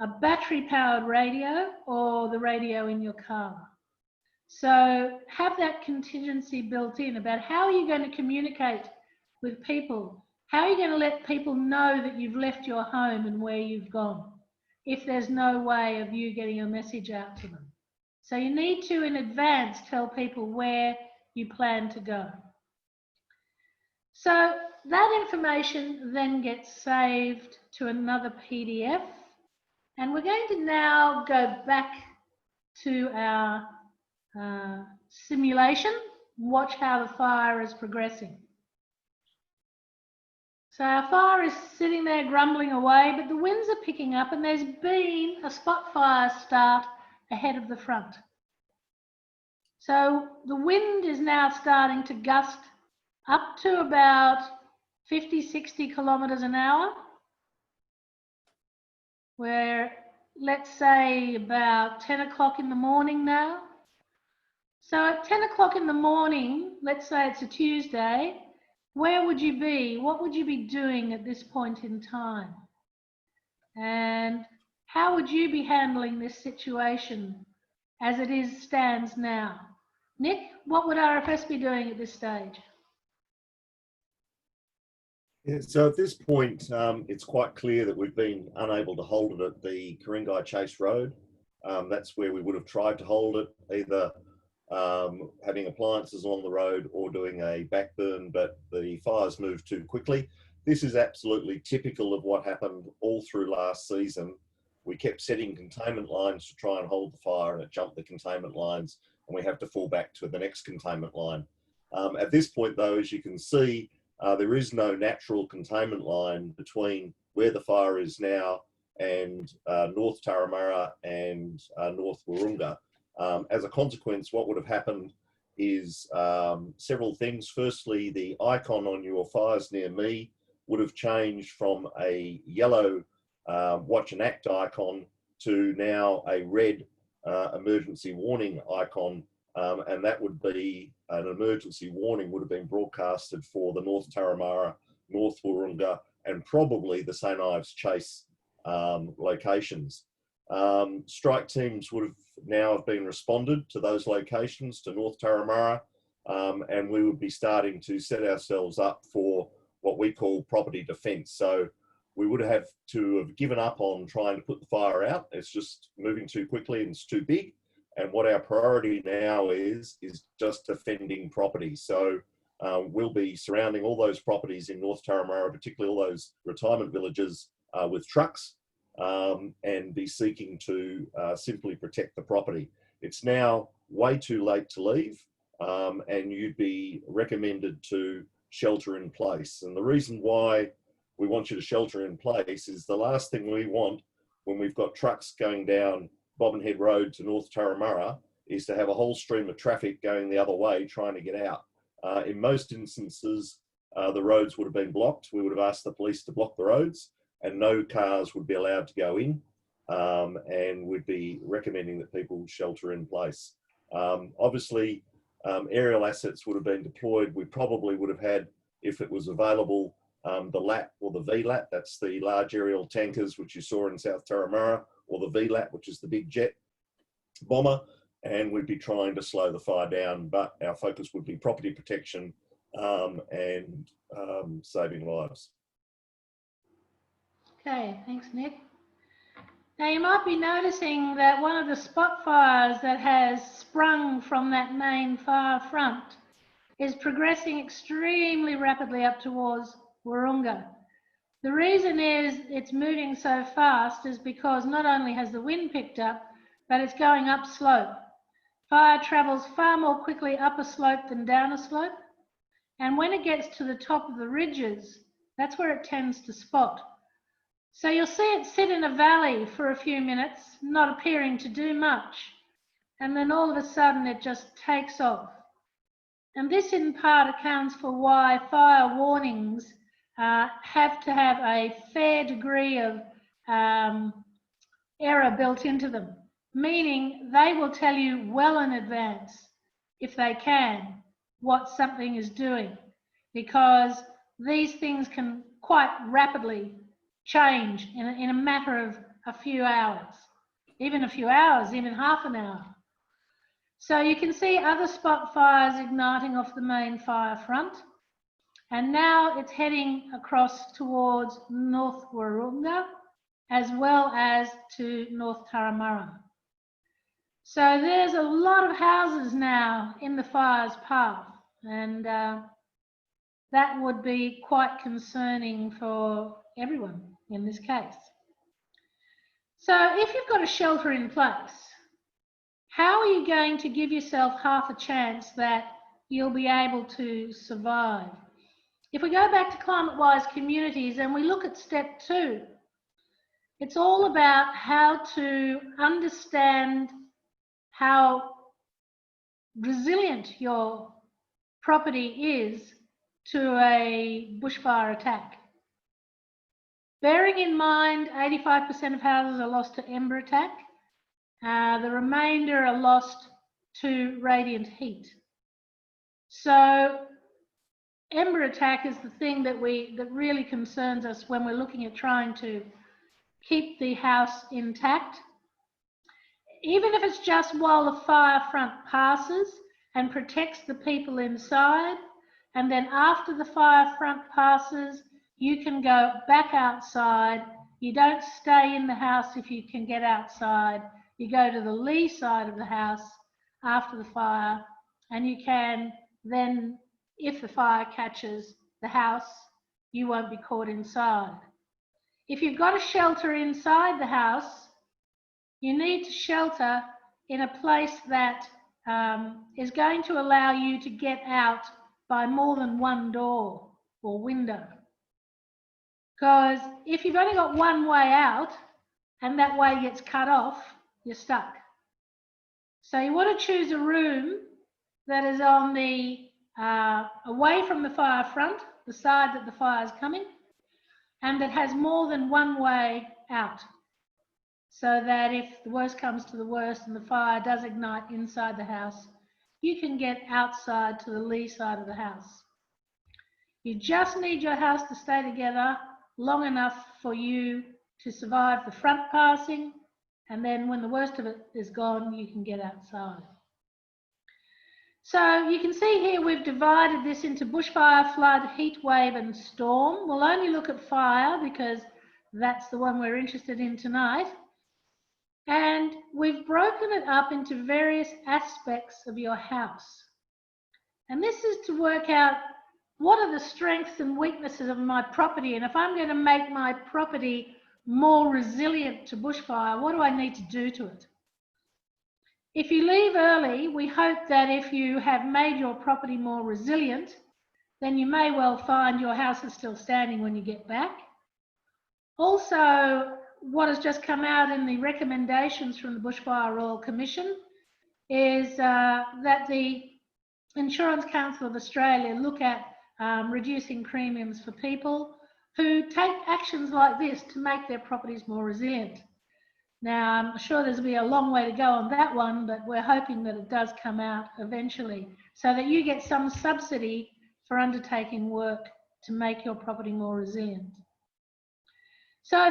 a battery-powered radio or the radio in your car. So have that contingency built in about how are you going to communicate with people? How are you going to let people know that you've left your home and where you've gone? if there's no way of you getting a message out to them. So you need to, in advance, tell people where you plan to go. So that information then gets saved to another PDF. And we're going to now go back to our simulation, watch how the fire is progressing. So our fire is sitting there grumbling away, but the winds are picking up and there's been a spot fire start ahead of the front. So the wind is now starting to gust up to about 50, 60 kilometres an hour. We're, let's say, about 10 o'clock in the morning now. So at 10 o'clock in the morning, let's say it's a Tuesday, where would you be? What would you be doing at this point in time? And how would you be handling this situation as it stands now? Nick, what would RFS be doing at this stage? Yeah, so at this point, it's quite clear that we've been unable to hold it at the Ku-ring-gai Chase Road. That's where we would have tried to hold it, either having appliances along the road or doing a backburn, but the fires moved too quickly. This is absolutely typical of what happened all through last season. We kept setting containment lines to try and hold the fire, and it jumped the containment lines, and we have to fall back to the next containment line. At this point, though, as you can see, there is no natural containment line between where the fire is now and North Turramurra and North Wahroonga. As a consequence, what would have happened is several things. Firstly, the icon on your fires near me would have changed from a yellow watch and act icon to now a red emergency warning icon. And that would be an emergency warning would have been broadcasted for the North Turramurra, North Wahroonga, and probably the St. Ives Chase locations. Strike teams would have now been responded to those locations, to North Turramurra, and we would be starting to set ourselves up for what we call property defence. So we would have to have given up on trying to put the fire out. It's just moving too quickly and it's too big. And what our priority now is just defending property. So we'll be surrounding all those properties in North Turramurra, particularly all those retirement villages, with trucks, and be seeking to simply protect the property. It's now way too late to leave, and you'd be recommended to shelter in place. And the reason why we want you to shelter in place is the last thing we want when we've got trucks going down Bobbin Head Road to North Turramurra is to have a whole stream of traffic going the other way trying to get out. In most instances, the roads would have been blocked. We would have asked the police to block the roads and no cars would be allowed to go in, and we'd be recommending that people shelter in place. Obviously, aerial assets would have been deployed. We probably would have had, if it was available, the LAT or the VLAT, that's the large aerial tankers which you saw in South Turramurra, or the VLAT, which is the big jet bomber, and we'd be trying to slow the fire down, but our focus would be property protection and saving lives. Okay, thanks, Nick. Now you might be noticing that one of the spot fires that has sprung from that main fire front is progressing extremely rapidly up towards Wahroonga. The reason is it's moving so fast is because not only has the wind picked up, but it's going up slope. Fire travels far more quickly up a slope than down a slope. And when it gets to the top of the ridges, that's where it tends to spot. So you'll see it sit in a valley for a few minutes, not appearing to do much. And then all of a sudden it just takes off. And this in part accounts for why fire warnings have to have a fair degree of error built into them, meaning they will tell you well in advance, if they can, what something is doing, because these things can quite rapidly change in a matter of a few hours, even half an hour. So you can see other spot fires igniting off the main fire front. And now it's heading across towards North Wahroonga. as well as to North Turramurra. So there's a lot of houses now in the fire's path, and that would be quite concerning for everyone in this case. So if you've got a shelter in place, how are you going to give yourself half a chance that you'll be able to survive? If we go back to climate-wise communities and we look at step 2, it's all about how to understand how resilient your property is to a bushfire attack. Bearing in mind 85% of houses are lost to ember attack, the remainder are lost to radiant heat. So ember attack is the thing that really concerns us when we're looking at trying to keep the house intact. Even if it's just while the fire front passes and protects the people inside, and then after the fire front passes, you can go back outside. You don't stay in the house if you can get outside. You go to the lee side of the house after the fire, and you can then, if the fire catches the house, you won't be caught inside. If you've got a shelter inside the house, you need to shelter in a place that is going to allow you to get out by more than one door or window. Because if you've only got one way out and that way gets cut off, you're stuck. So you want to choose a room that is on the away from the fire front, the side that the fire is coming, and that has more than one way out, so that if the worst comes to the worst and the fire does ignite inside the house, you can get outside to the lee side of the house. You just need your house to stay together long enough for you to survive the front passing, and then when the worst of it is gone, you can get outside. So you can see here we've divided this into bushfire, flood, heat wave and storm. We'll only look at fire because that's the one we're interested in tonight. And we've broken it up into various aspects of your house. And this is to work out what are the strengths and weaknesses of my property, and if I'm going to make my property more resilient to bushfire, what do I need to do to it? If you leave early, we hope that if you have made your property more resilient, then you may well find your house is still standing when you get back. Also, what has just come out in the recommendations from the Bushfire Royal Commission is that the Insurance Council of Australia look at reducing premiums for people who take actions like this to make their properties more resilient. Now, I'm sure there's be a long way to go on that one, but we're hoping that it does come out eventually so that you get some subsidy for undertaking work to make your property more resilient. So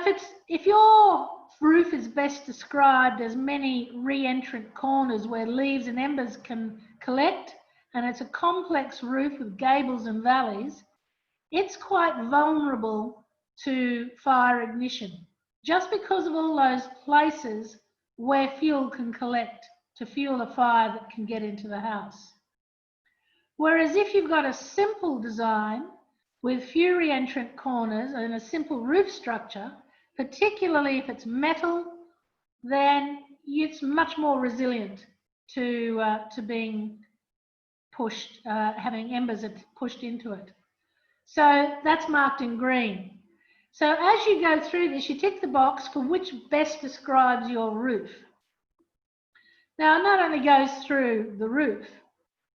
if your roof is best described as many re-entrant corners where leaves and embers can collect, and it's a complex roof with gables and valleys, it's quite vulnerable to fire ignition, just because of all those places where fuel can collect to fuel a fire that can get into the house. Whereas if you've got a simple design with few re-entrant corners and a simple roof structure, particularly if it's metal, then it's much more resilient to being pushed, having embers pushed into it. So that's marked in green. So as you go through this, you tick the box for which best describes your roof. Now, it not only goes through the roof,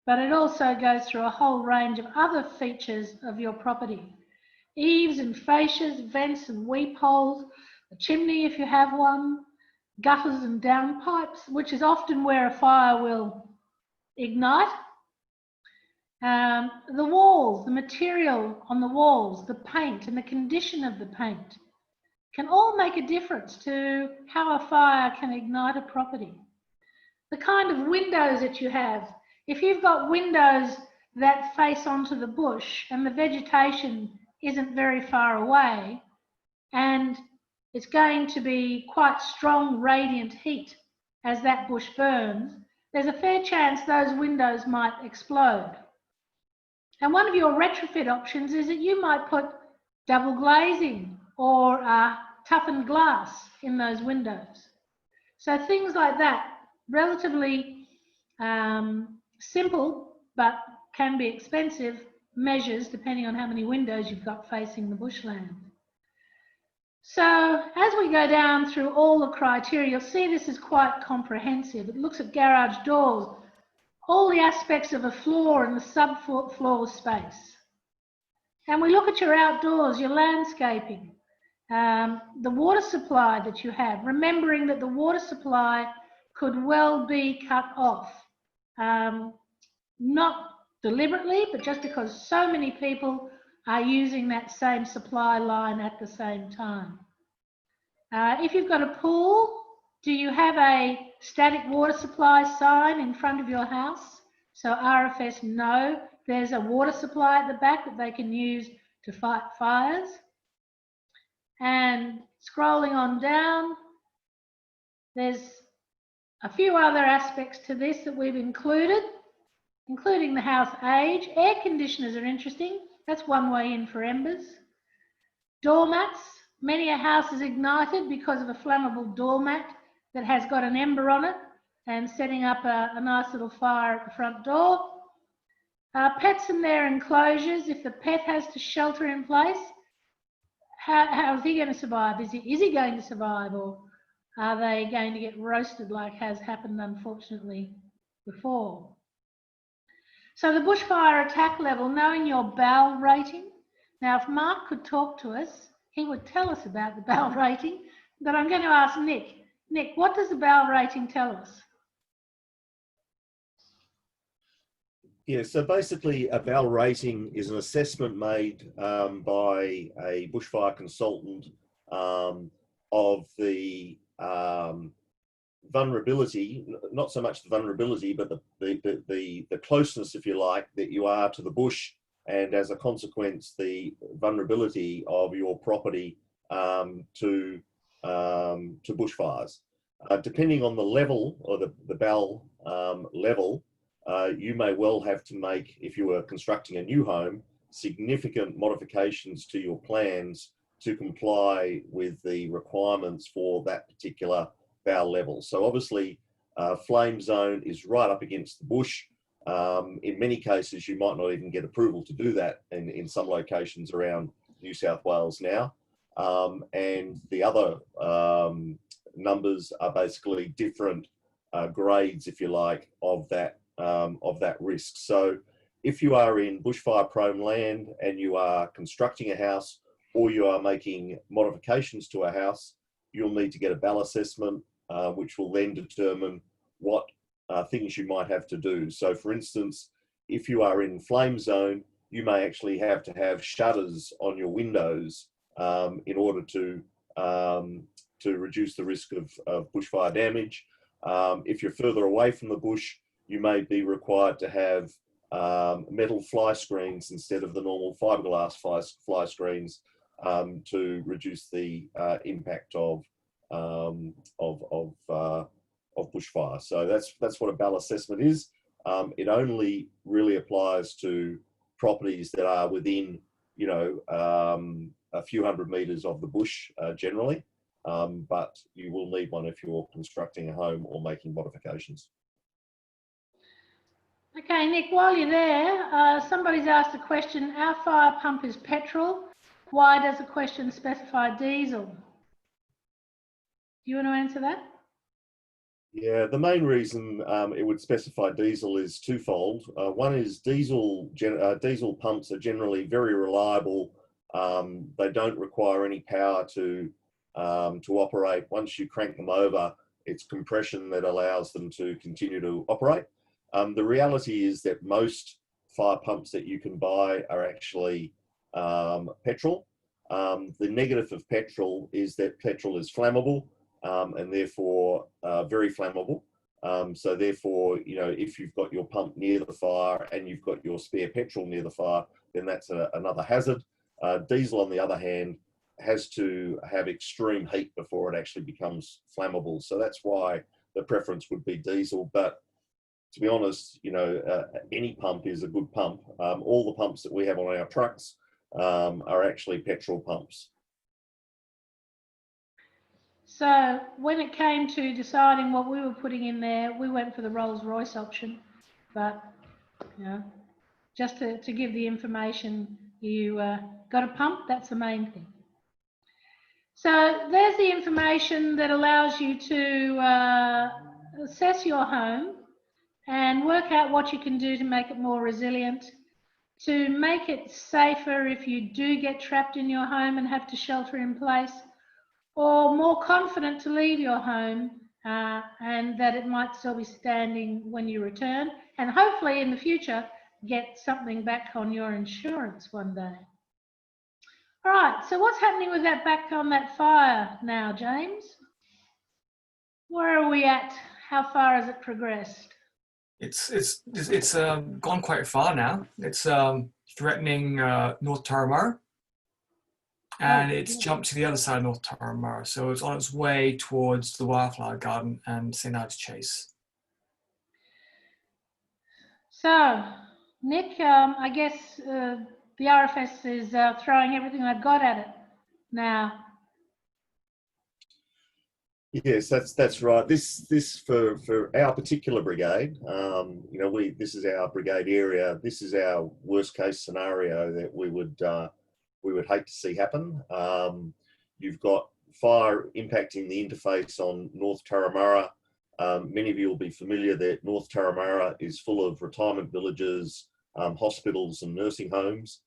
but it also goes through a whole range of other features of your property. Eaves and fascias, vents and weep holes, a chimney if you have one, gutters and downpipes, which is often where a fire will ignite. The walls, the material on the walls, the paint and the condition of the paint can all make a difference to how a fire can ignite a property. The kind of windows that you have, if you've got windows that face onto the bush and the vegetation isn't very far away, and it's going to be quite strong radiant heat as that bush burns, there's a fair chance those windows might explode. And one of your retrofit options is that you might put double glazing or toughened glass in those windows. So things like that, relatively simple, but can be expensive measures depending on how many windows you've got facing the bushland. So as we go down through all the criteria, you'll see this is quite comprehensive. It looks at garage doors, all the aspects of a floor and the subfloor space. And we look at your outdoors, your landscaping, the water supply that you have, remembering that the water supply could well be cut off. Not deliberately, but just because so many people are using that same supply line at the same time. If you've got a pool, do you have a static water supply sign in front of your house? So RFS know there's a water supply at the back that they can use to fight fires. And scrolling on down, there's a few other aspects to this that we've included, including the house age. Air conditioners are interesting. That's one way in for embers. Doormats. Many a house is ignited because of a flammable doormat that has got an ember on it and setting up a nice little fire at the front door. Pets and their enclosures. If the pet has to shelter in place, how is he going to survive? Is he going to survive, or are they going to get roasted like has happened unfortunately before? So the bushfire attack level, knowing your BAL rating. Now if Mark could talk to us, he would tell us about the BAL rating, but I'm going to ask Nick. Nick, what does the BAL rating tell us? Yeah, so basically a BAL rating is an assessment made by a bushfire consultant of the vulnerability, not so much the vulnerability, but the closeness, if you like, that you are to the bush, and as a consequence, the vulnerability of your property to bushfires. Depending on the level, or the BAL level, you may well have to make, if you were constructing a new home, significant modifications to your plans to comply with the requirements for that particular BAL level. So obviously, flame zone is right up against the bush. In many cases, you might not even get approval to do that in some locations around New South Wales now. And the other numbers are basically different grades, if you like, of that risk. So if you are in bushfire prone land and you are constructing a house, or you are making modifications to a house, you'll need to get a BAL assessment, which will then determine what things you might have to do. So for instance, if you are in flame zone, you may actually have to have shutters on your windows in order to reduce the risk of bushfire damage. If you're further away from the bush, you may be required to have metal fly screens instead of the normal fiberglass fly screens to reduce the impact of bushfire. So that's what a BAL assessment is. It only really applies to properties that are within, you know, a few hundred meters of the bush generally, but you will need one if you're constructing a home or making modifications. Okay, Nick, while you're there, somebody's asked a question. Our fire pump is petrol. Why does the question specify diesel? Do you want to answer that? Yeah, the main reason it would specify diesel is twofold. One is diesel pumps are generally very reliable. They don't require any power to operate. Once you crank them over, it's compression that allows them to continue to operate. The reality is that most fire pumps that you can buy are actually petrol. The negative of petrol is that petrol is flammable and therefore very flammable. So therefore, you know, if you've got your pump near the fire and you've got your spare petrol near the fire, then that's another hazard. Diesel, on the other hand, has to have extreme heat before it actually becomes flammable. So that's why the preference would be diesel. But to be honest, you know, any pump is a good pump. All the pumps that we have on our trucks are actually petrol pumps. So when it came to deciding what we were putting in there, we went for the Rolls-Royce option. But, you know, just to give the information, you got a pump, that's the main thing. So there's the information that allows you to assess your home and work out what you can do to make it more resilient, to make it safer if you do get trapped in your home and have to shelter in place, or more confident to leave your home and that it might still be standing when you return, and hopefully in the future get something back on your insurance one day. All right, so what's happening with that back on that fire now, James? Where are we at? How far has it progressed? It's gone quite far now. It's threatening North Turramurra, and it's jumped to the other side of North Turramurra. So it's on its way towards the Wildflower Garden and St. Ives Chase. So, Nick, I guess the RFS is throwing everything I've got at it now. Yes, that's right. This for our particular brigade, you know, this is our brigade area. This is our worst case scenario that we would hate to see happen. You've got fire impacting the interface on North Turramurra. Many of you will be familiar that North Turramurra is full of retirement villages, hospitals and nursing homes.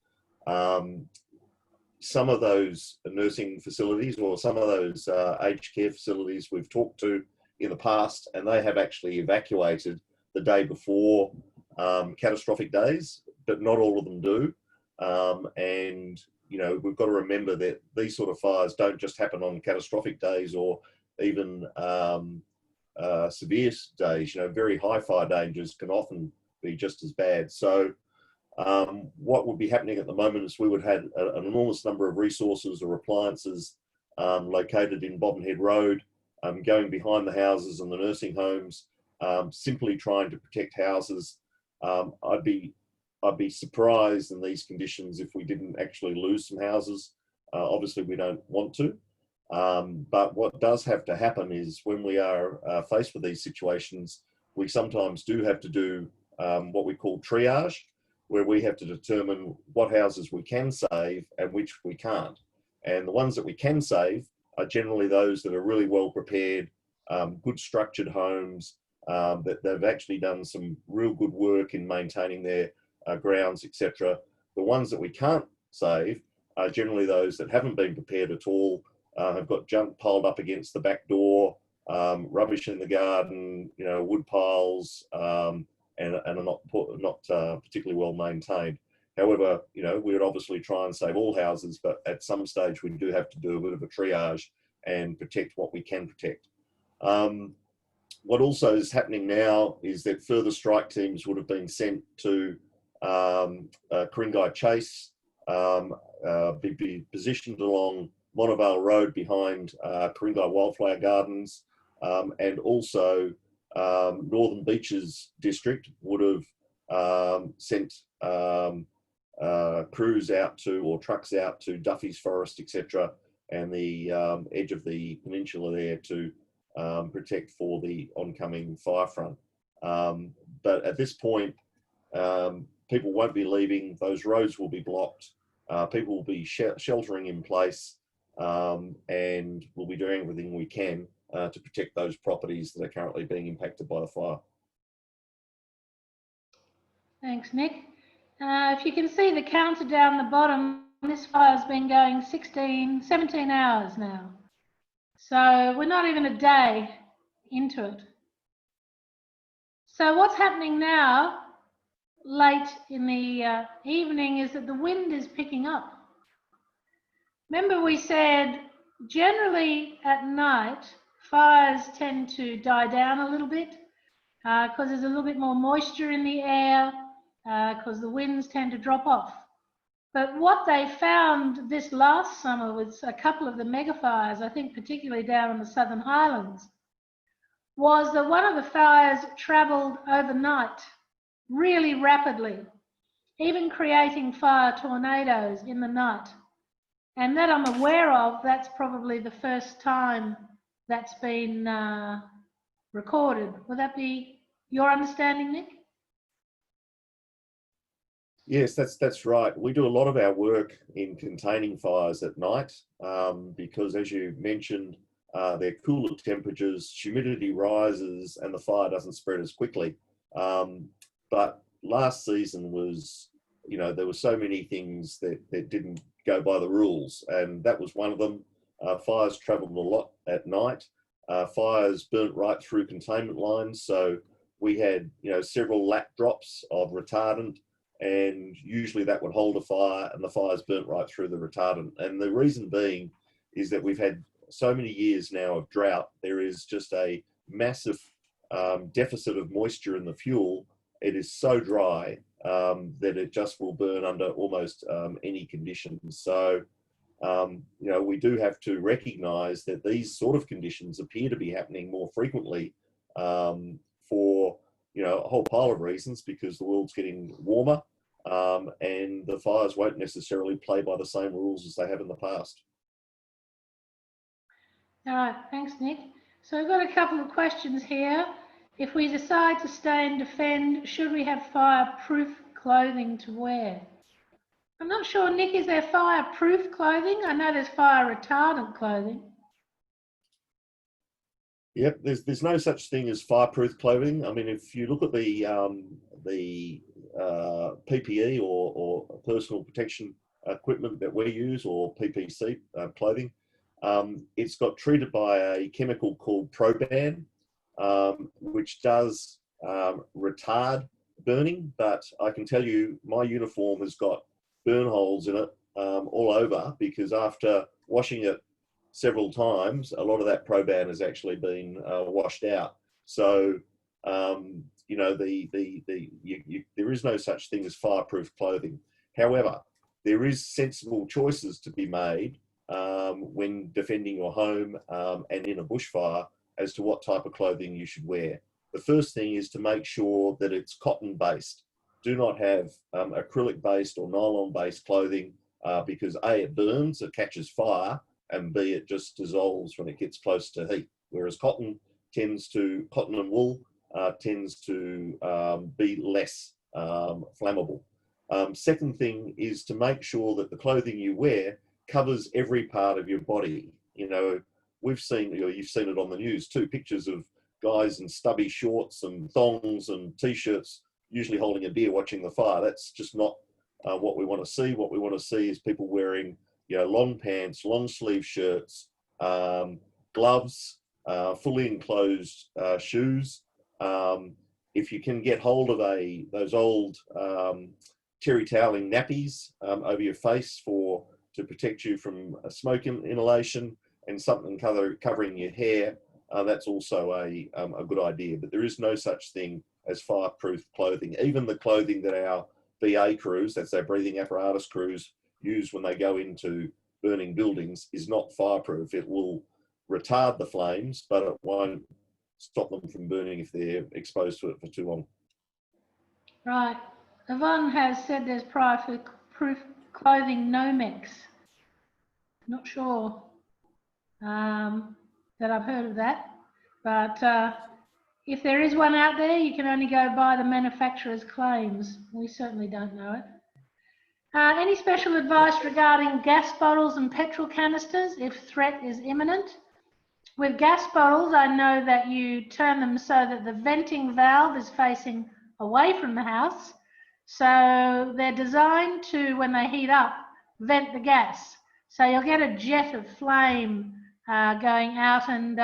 Some of those nursing facilities or some of those aged care facilities we've talked to in the past, and they have actually evacuated the day before catastrophic days, but not all of them do. And, you know, we've got to remember that these sort of fires don't just happen on catastrophic days or even severe days. You know, very high fire dangers can often be just as bad. So what would be happening at the moment is we would have an enormous number of resources or appliances located in Bobbenhead Road, going behind the houses and the nursing homes, simply trying to protect houses. I'd be surprised in these conditions if we didn't actually lose some houses. Obviously, we don't want to. But what does have to happen is when we are faced with these situations, we sometimes do have to do what we call triage, where we have to determine what houses we can save and which we can't. And the ones that we can save are generally those that are really well prepared, good structured homes, that they've actually done some real good work in maintaining their grounds, etc. The ones that we can't save are generally those that haven't been prepared at all, have got junk piled up against the back door, rubbish in the garden, you know, wood piles, and are not particularly well maintained. However, you know, we would obviously try and save all houses, but at some stage we do have to do a bit of a triage and protect what we can protect. What also is happening now is that further strike teams would have been sent to Ku-ring-gai Chase, be positioned along Monavale Road behind Ku-ring-gai Wildflower Gardens, and also Northern Beaches District would have sent crews out to, or trucks out to Duffy's Forest, etc., and the edge of the peninsula there to protect for the oncoming fire front. But at this point, people won't be leaving, those roads will be blocked, people will be sheltering in place, and we'll be doing everything we can to protect those properties that are currently being impacted by the fire. Thanks, Nick. If you can see the counter down the bottom, this fire's been going 17 hours now. So we're not even a day into it. So what's happening now, late in the evening, is that the wind is picking up. Remember we said generally at night, fires tend to die down a little bit because there's a little bit more moisture in the air, because the winds tend to drop off. But what they found this last summer with a couple of the megafires, I think particularly down in the Southern Highlands, was that one of the fires travelled overnight really rapidly, even creating fire tornadoes in the night. And that I'm aware of, that's probably the first time that's been recorded. Would that be your understanding, Nick? Yes, that's right. We do a lot of our work in containing fires at night because, as you mentioned, they're cooler temperatures, humidity rises, and the fire doesn't spread as quickly. But last season was, there were so many things that didn't go by the rules, and that was one of them. Fires travelled a lot at night. Fires burnt right through containment lines, so we had, several lap drops of retardant, and usually that would hold a fire, and the fire's burnt right through the retardant. And the reason being is that we've had so many years now of drought. There is just a massive deficit of moisture in the fuel. It is so dry that it just will burn under almost any conditions. So, we do have to recognise that these sort of conditions appear to be happening more frequently for a whole pile of reasons, because the world's getting warmer and the fires won't necessarily play by the same rules as they have in the past. All right, thanks, Nick. So we've got a couple of questions here. If we decide to stay and defend, should we have fireproof clothing to wear? I'm not sure, Nick, is there fireproof clothing? I know there's fire retardant clothing. Yep, there's no such thing as fireproof clothing. I mean, if you look at the PPE or personal protection equipment that we use, or PPC clothing, it's got treated by a chemical called Proban, which does retard burning. But I can tell you, my uniform has got burn holes in it all over, because after washing it several times, a lot of that Proban has actually been washed out. So, there is no such thing as fireproof clothing. However, there is sensible choices to be made when defending your home and in a bushfire as to what type of clothing you should wear. The first thing is to make sure that it's cotton-based. Do not have acrylic-based or nylon-based clothing because A, it burns, it catches fire, and B, it just dissolves when it gets close to heat. Whereas cotton and wool tends to be less flammable. Second thing is to make sure that the clothing you wear covers every part of your body. We've seen, you've seen it on the news too, pictures of guys in stubby shorts and thongs and t-shirts, usually holding a beer watching the fire. That's just not what we want to see. What we want to see is people wearing long pants, long sleeve shirts, gloves, fully enclosed shoes. If you can get hold of those old terry toweling nappies over your face to protect you from smoke inhalation, and something covering your hair, that's also a good idea. But there is no such thing as fireproof clothing. Even the clothing that our BA crews, that's our breathing apparatus crews, use when they go into burning buildings is not fireproof. It will retard the flames, but it won't stop them from burning if they're exposed to it for too long. Right. Yvonne has said there's fireproof clothing Nomex. Not sure that I've heard of that, but if there is one out there, you can only go by the manufacturer's claims. We certainly don't know it. Any special advice regarding gas bottles and petrol canisters if threat is imminent? With gas bottles, I know that you turn them so that the venting valve is facing away from the house. So they're designed to, when they heat up, vent the gas. So you'll get a jet of flame going out, and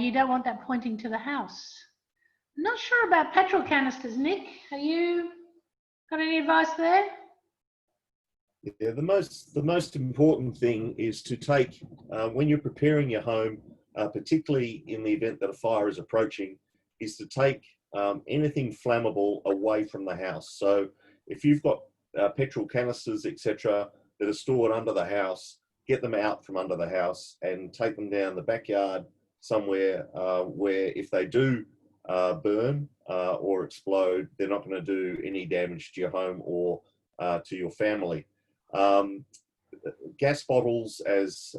you don't want that pointing to the house. I'm not sure about petrol canisters, Nick. Have you got any advice there? Yeah, the most important thing is to take, when you're preparing your home, particularly in the event that a fire is approaching, is to take anything flammable away from the house. So if you've got petrol canisters, etc., that are stored under the house, get them out from under the house and take them down the backyard somewhere where if they do burn or explode, they're not going to do any damage to your home or to your family. Gas bottles, as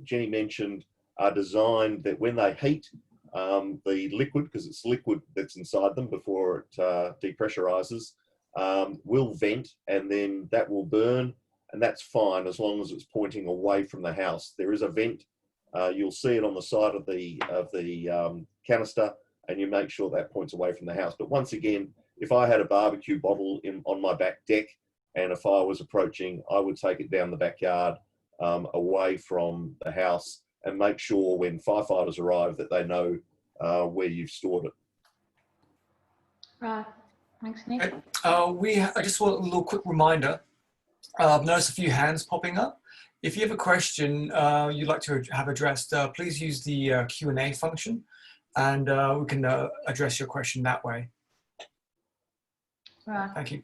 Jenny mentioned, are designed that when they heat, the liquid, because it's liquid that's inside them before it depressurizes, will vent, and then that will burn, and that's fine as long as it's pointing away from the house. There is a vent. You'll see it on the side of the canister, and you make sure that points away from the house. But once again, if I had a barbecue bottle on my back deck and a fire was approaching, I would take it down the backyard away from the house and make sure when firefighters arrive that they know where you've stored it. Right. Thanks, Nick. I just want a little quick reminder. I've noticed a few hands popping up. If you have a question you'd like to have addressed, please use the Q&A function, and we can address your question that way. Right. Thank you.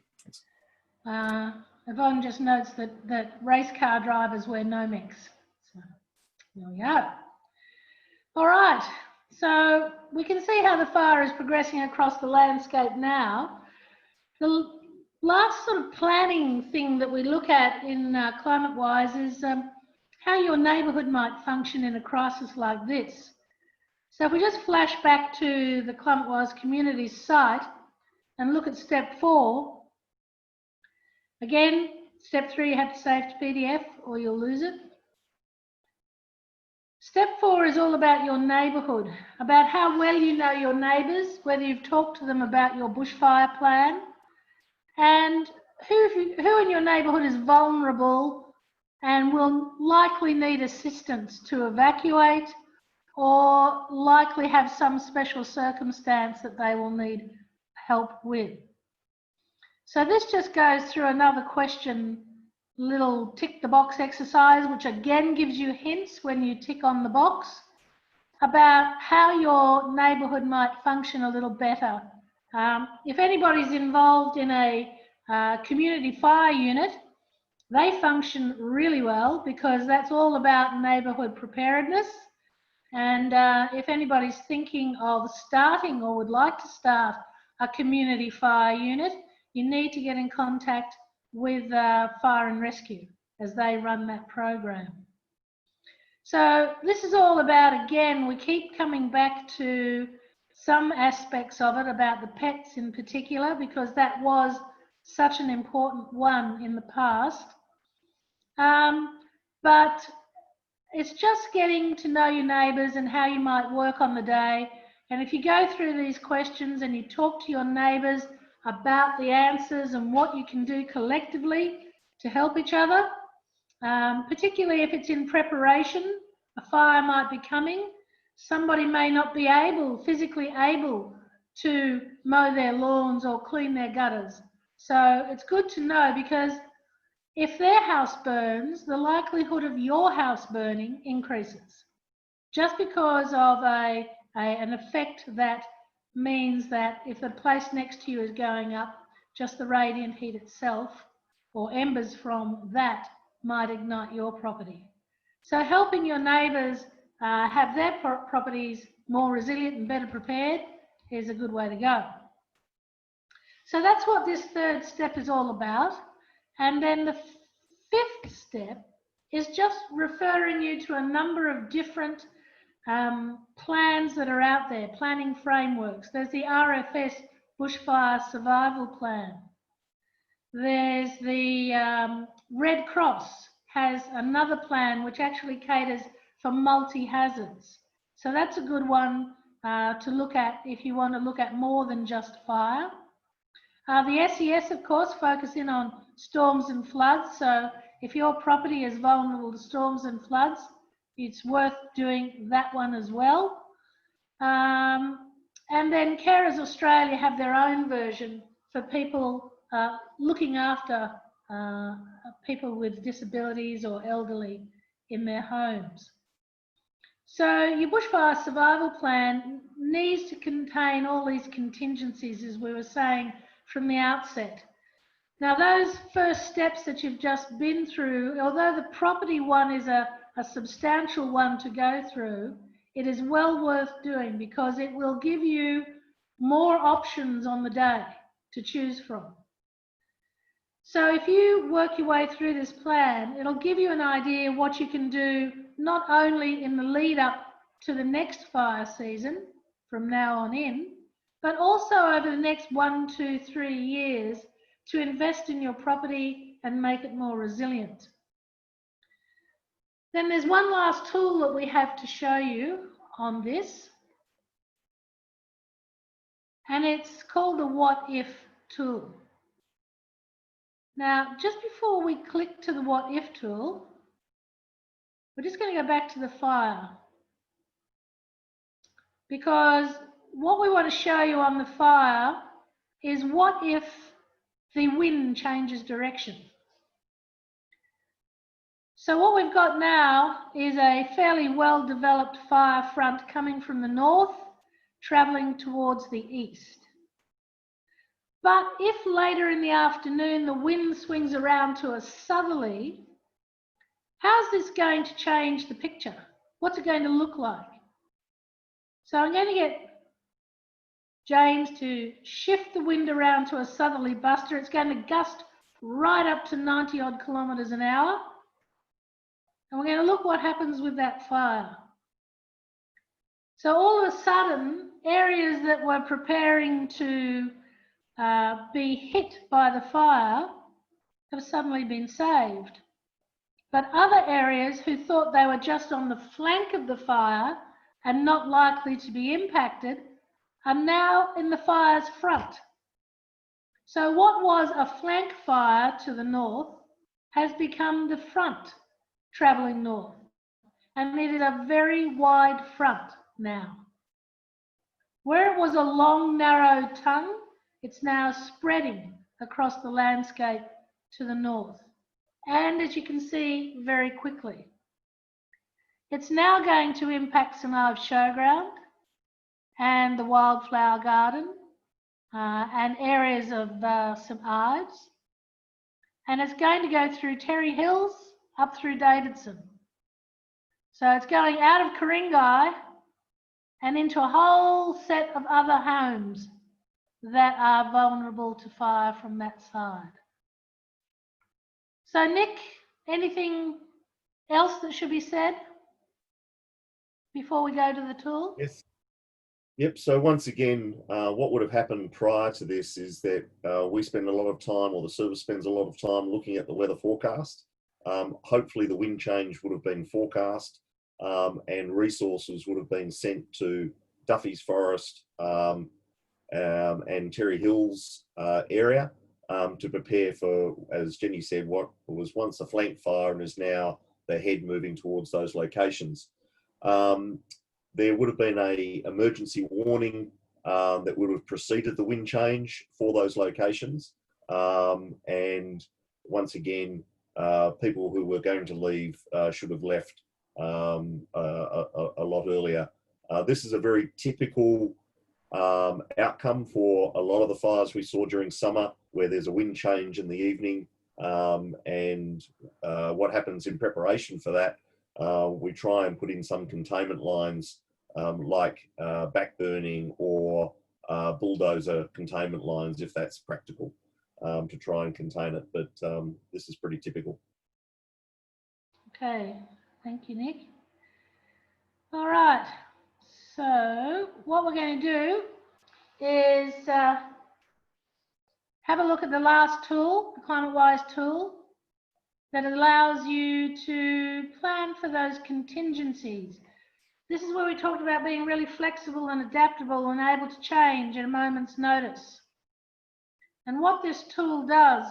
Yvonne just notes that race car drivers wear Nomex. So there we go. All right. So we can see how the fire is progressing across the landscape now. The last sort of planning thing that we look at in ClimateWise is how your neighbourhood might function in a crisis like this. So if we just flash back to the ClimateWise community site and look at step 4, again, step 3, you have to save to PDF or you'll lose it. Step 4 is all about your neighbourhood, about how well you know your neighbours, whether you've talked to them about your bushfire plan, and who in your neighbourhood is vulnerable and will likely need assistance to evacuate or likely have some special circumstance that they will need help with. So this just goes through another question, little tick the box exercise, which again gives you hints when you tick on the box about how your neighbourhood might function a little better. If anybody's involved in a community fire unit, they function really well because that's all about neighbourhood preparedness. And if anybody's thinking of starting or would like to start a community fire unit, you need to get in contact with Fire and Rescue as they run that program. So this is all about, again, we keep coming back to some aspects of it about the pets in particular, because that was such an important one in the past. But it's just getting to know your neighbours and how you might work on the day. And if you go through these questions and you talk to your neighbours about the answers and what you can do collectively to help each other, particularly if it's in preparation, a fire might be coming. Somebody may not be physically able to mow their lawns or clean their gutters. So it's good to know, because if their house burns, the likelihood of your house burning increases just because of an effect that means that if the place next to you is going up, just the radiant heat itself or embers from that might ignite your property. So helping your neighbours have their properties more resilient and better prepared is a good way to go. So that's what this third step is all about. And then the fifth step is just referring you to a number of different plans that are out there, planning frameworks. There's the RFS Bushfire Survival Plan. There's the Red Cross has another plan which actually caters for multi-hazards. So that's a good one to look at if you want to look at more than just fire. The SES, of course, focus in on storms and floods. So if your property is vulnerable to storms and floods, it's worth doing that one as well. And then Carers Australia have their own version for people looking after people with disabilities or elderly in their homes. So your bushfire survival plan needs to contain all these contingencies, as we were saying from the outset. Now, those first steps that you've just been through, although the property one is a substantial one to go through, it is well worth doing because it will give you more options on the day to choose from. So if you work your way through this plan, it'll give you an idea what you can do not only in the lead up to the next fire season from now on in, but also over the next 1, 2, 3 years to invest in your property and make it more resilient. Then there's one last tool that we have to show you on this, and it's called the What If tool. Now, just before we click to the What If tool, we're just going to go back to the fire, because what we want to show you on the fire is what if the wind changes direction. So what we've got now is a fairly well-developed fire front coming from the north, travelling towards the east. But if later in the afternoon the wind swings around to a southerly, how's this going to change the picture? What's it going to look like? So I'm going to get James to shift the wind around to a southerly buster. It's going to gust right up to 90 odd kilometres an hour. And we're going to look what happens with that fire. So all of a sudden, areas that were preparing to be hit by the fire have suddenly been saved. But other areas who thought they were just on the flank of the fire and not likely to be impacted are now in the fire's front. So what was a flank fire to the north has become the front travelling north. And it is a very wide front now. Where it was a long, narrow tongue, it's now spreading across the landscape to the north. And as you can see, very quickly. It's now going to impact some live showground and the wildflower garden and areas of some Ives. And it's going to go through Terry Hills up through Davidson. So it's going out of Ku-ring-gai and into a whole set of other homes that are vulnerable to fire from that side. So Nick, anything else that should be said before we go to the tool? Yes. Yep. So once again, what would have happened prior to this is that we spend a lot of time, or the service spends a lot of time looking at the weather forecast. Hopefully the wind change would have been forecast and resources would have been sent to Duffy's Forest and Terry Hills area to prepare for, as Jenny said, what was once a flank fire and is now the head moving towards those locations. There would have been an emergency warning that would have preceded the wind change for those locations. And once again, people who were going to leave should have left a lot earlier. This is a very typical outcome for a lot of the fires we saw during summer, where there's a wind change in the evening. And what happens in preparation for that, we try and put in some containment lines like backburning or bulldozer containment lines, if that's practical, to try and contain it. But this is pretty typical. Okay, thank you, Nick. All right, so what we're going to do is have a look at the last tool, the Climate-Wise tool, that allows you to plan for those contingencies. This is where we talked about being really flexible and adaptable and able to change at a moment's notice. And what this tool does,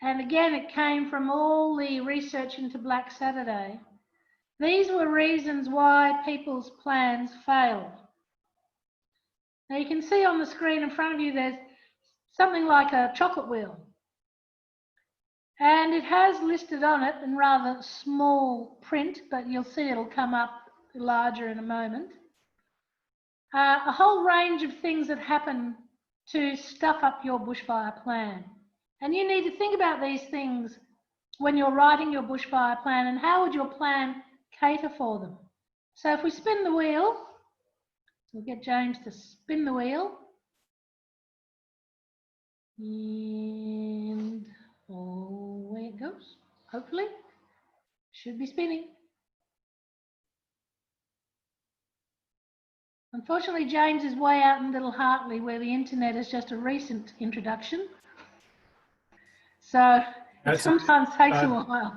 and again, it came from all the research into Black Saturday, these were reasons why people's plans failed. Now you can see on the screen in front of you, there's something like a chocolate wheel. And it has listed on it in rather small print, but you'll see it'll come up larger in a moment, a whole range of things that happen to stuff up your bushfire plan. And you need to think about these things when you're writing your bushfire plan, and how would your plan cater for them. So if we spin the wheel, we'll get James to spin the wheel. And away it goes, hopefully. Should be spinning. Unfortunately, James is way out in Little Hartley, where the internet is just a recent introduction. So it sometimes takes a while.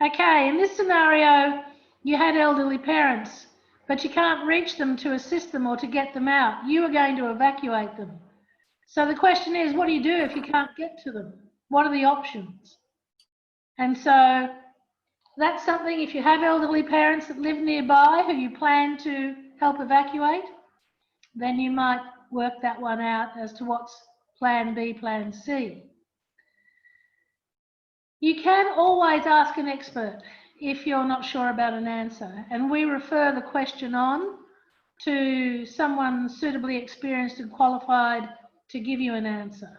Okay, in this scenario, you had elderly parents, but you can't reach them to assist them or to get them out. You are going to evacuate them. So the question is, what do you do if you can't get to them? What are the options? And so that's something, if you have elderly parents that live nearby who you plan to help evacuate, then you might work that one out as to what's plan B, plan C. You can always ask an expert if you're not sure about an answer, and we refer the question on to someone suitably experienced and qualified to give you an answer.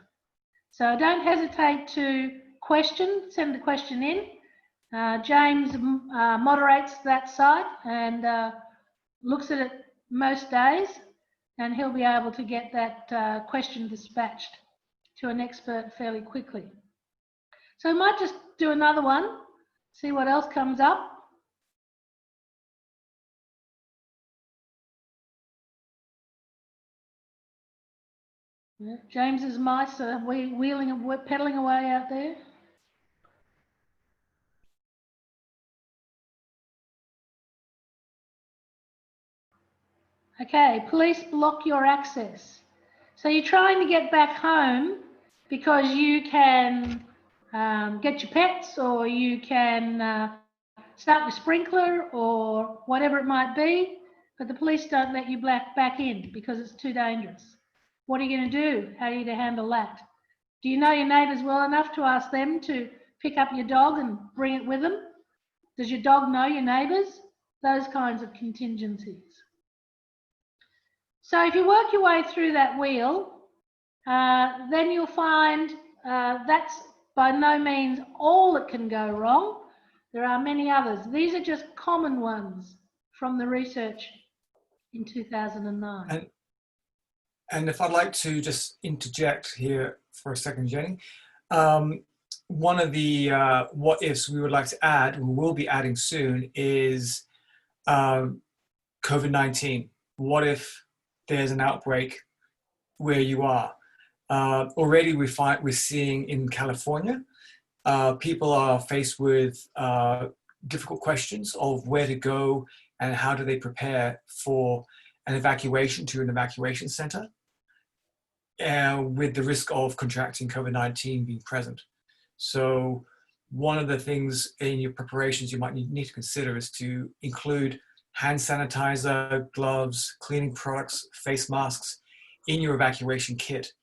So don't hesitate to send the question in. James moderates that site and looks at it most days, and he'll be able to get that question dispatched to an expert fairly quickly. So I might just do another one, see what else comes up. Yeah, James's mice are wheeling and pedaling away out there. Okay, police block your access. So you're trying to get back home because you can get your pets, or you can start your sprinkler or whatever it might be, but the police don't let you back in because it's too dangerous. What are you going to do? How are you to handle that? Do you know your neighbours well enough to ask them to pick up your dog and bring it with them? Does your dog know your neighbours? Those kinds of contingencies. So if you work your way through that wheel, then you'll find that's by no means all that can go wrong. There are many others. These are just common ones from the research in 2009. And if I'd like to just interject here for a second, Jenny, one of the what ifs we would like to add, we will be adding soon, is COVID-19. What if there's an outbreak where you are? Already we're seeing in California, people are faced with difficult questions of where to go and how do they prepare for an evacuation to an evacuation center, with the risk of contracting COVID-19 being present. So one of the things in your preparations you might need to consider is to include hand sanitizer, gloves, cleaning products, face masks in your evacuation kit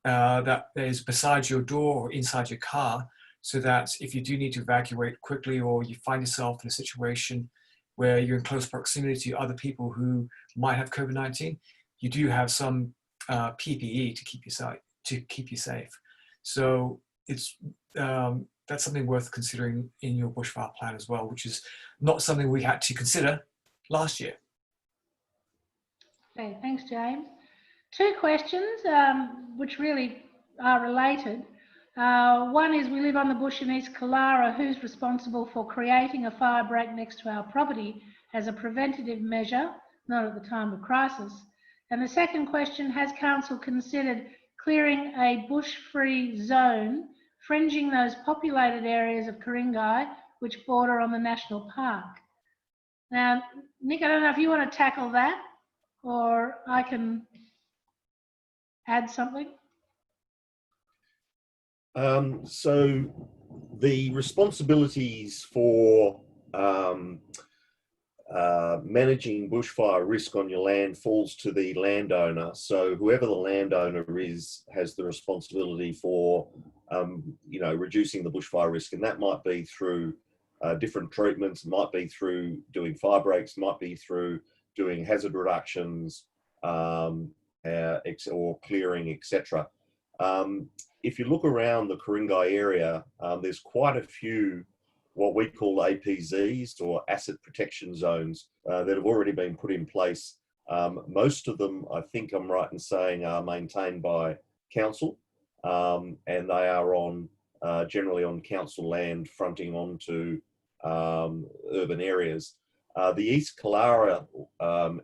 that is beside your door or inside your car, so that if you do need to evacuate quickly, or you find yourself in a situation where you're in close proximity to other people who might have COVID-19, you do have some PPE to keep you safe. So it's that's something worth considering in your bushfire plan as well, which is not something we had to consider last year. Okay, thanks, James. Two questions which really are related. One is, we live on the bush in East Killara. Who's responsible for creating a fire break next to our property as a preventative measure, not at the time of crisis? And the second question, has council considered clearing a bush-free zone fringing those populated areas of Ku-ring-gai which border on the national park? Now, Nick, I don't know if you want to tackle that, or I can add something. So the responsibilities for managing bushfire risk on your land falls to the landowner. So whoever the landowner is has the responsibility for reducing the bushfire risk, and that might be through different treatments, might be through doing fire breaks, might be through doing hazard reductions or clearing, etc. If you look around the Ku-ring-gai area, there's quite a few what we call APZs, or asset protection zones, that have already been put in place. Most of them, I think I'm right in saying, are maintained by council, and they are on generally on council land fronting onto urban areas. The East Killara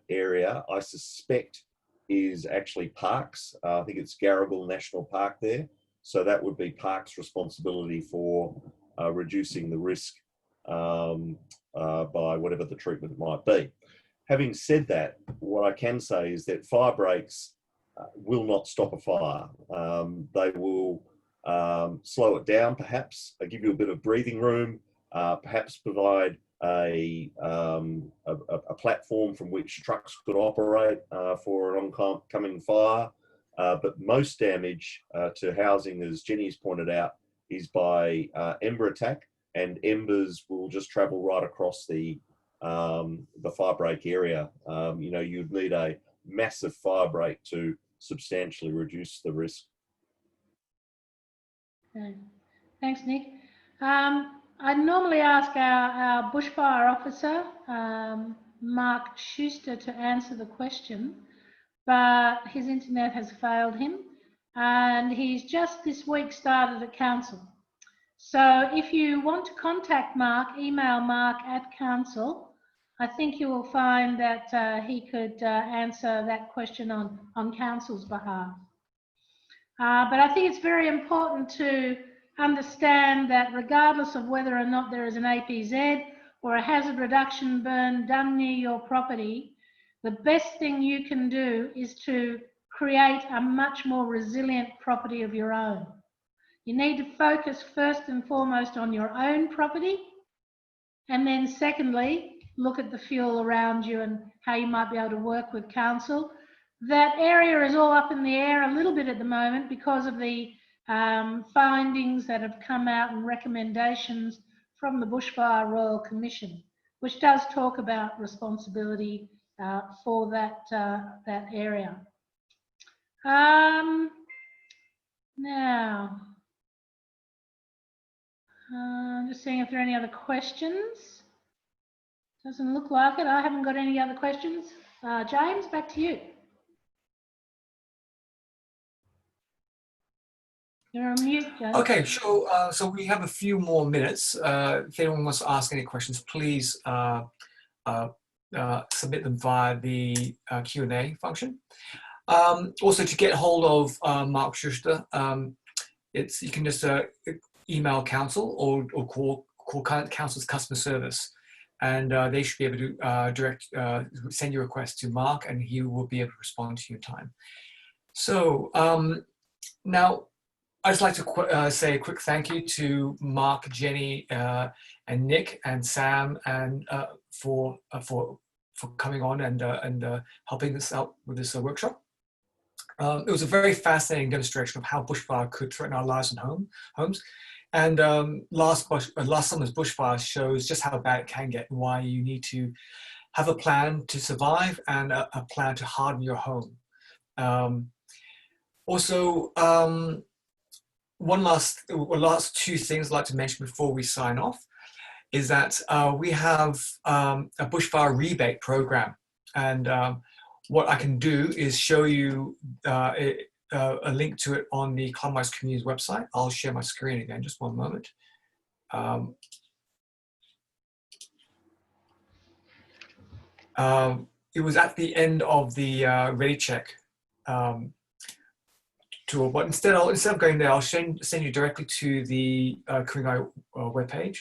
area, I suspect, is actually Parks. I think it's Garigal National Park there. So that would be Parks' responsibility for reducing the risk by whatever the treatment might be. Having said that, what I can say is that fire breaks will not stop a fire. They will slow it down, perhaps, give you a bit of breathing room, perhaps provide a platform from which trucks could operate for an oncoming fire. But most damage to housing, as Jenny's pointed out, is by ember attack, and embers will just travel right across the firebreak area. You know, you'd need a massive firebreak to substantially reduce the risk. Okay. Thanks, Nick. I normally ask our bushfire officer, Mark Schuster, to answer the question, but his internet has failed him, and he's just this week started at council. So if you want to contact Mark, email mark@council. I think you will find that he could answer that question on council's behalf. But I think it's very important to understand that regardless of whether or not there is an APZ or a hazard reduction burn done near your property, the best thing you can do is to create a much more resilient property of your own. You need to focus first and foremost on your own property, and then secondly, look at the fuel around you and how you might be able to work with council. That area is all up in the air a little bit at the moment because of the findings that have come out and recommendations from the Bushfire Royal Commission, which does talk about responsibility for that area. Now, just seeing if there are any other questions. Doesn't look like it. I haven't got any other questions. James, back to you. You're on mute, James. Okay, sure. So we have a few more minutes. If anyone wants to ask any questions, please submit them via the Q&A function. Also, to get hold of Mark Schuster, you can just email council or call council's customer service, and they should be able to send your request to Mark, and he will be able to respond to you in time. So now, I'd just like to say a quick thank you to Mark, Jenny, and Nick, and Sam, and for coming on and helping us out with this workshop. It was a very fascinating demonstration of how bushfire could threaten our lives and homes. And last summer's bushfire shows just how bad it can get and why you need to have a plan to survive and a plan to harden your home. Also, one last two things I'd like to mention before we sign off is that we have a bushfire rebate program, and what I can do is show you a link to it on the Clubhouse Community's website. I'll share my screen again, just one moment. It was at the end of the ReadyCheck tool, but instead of going there, I'll send you directly to the Ku-ring-gai webpage.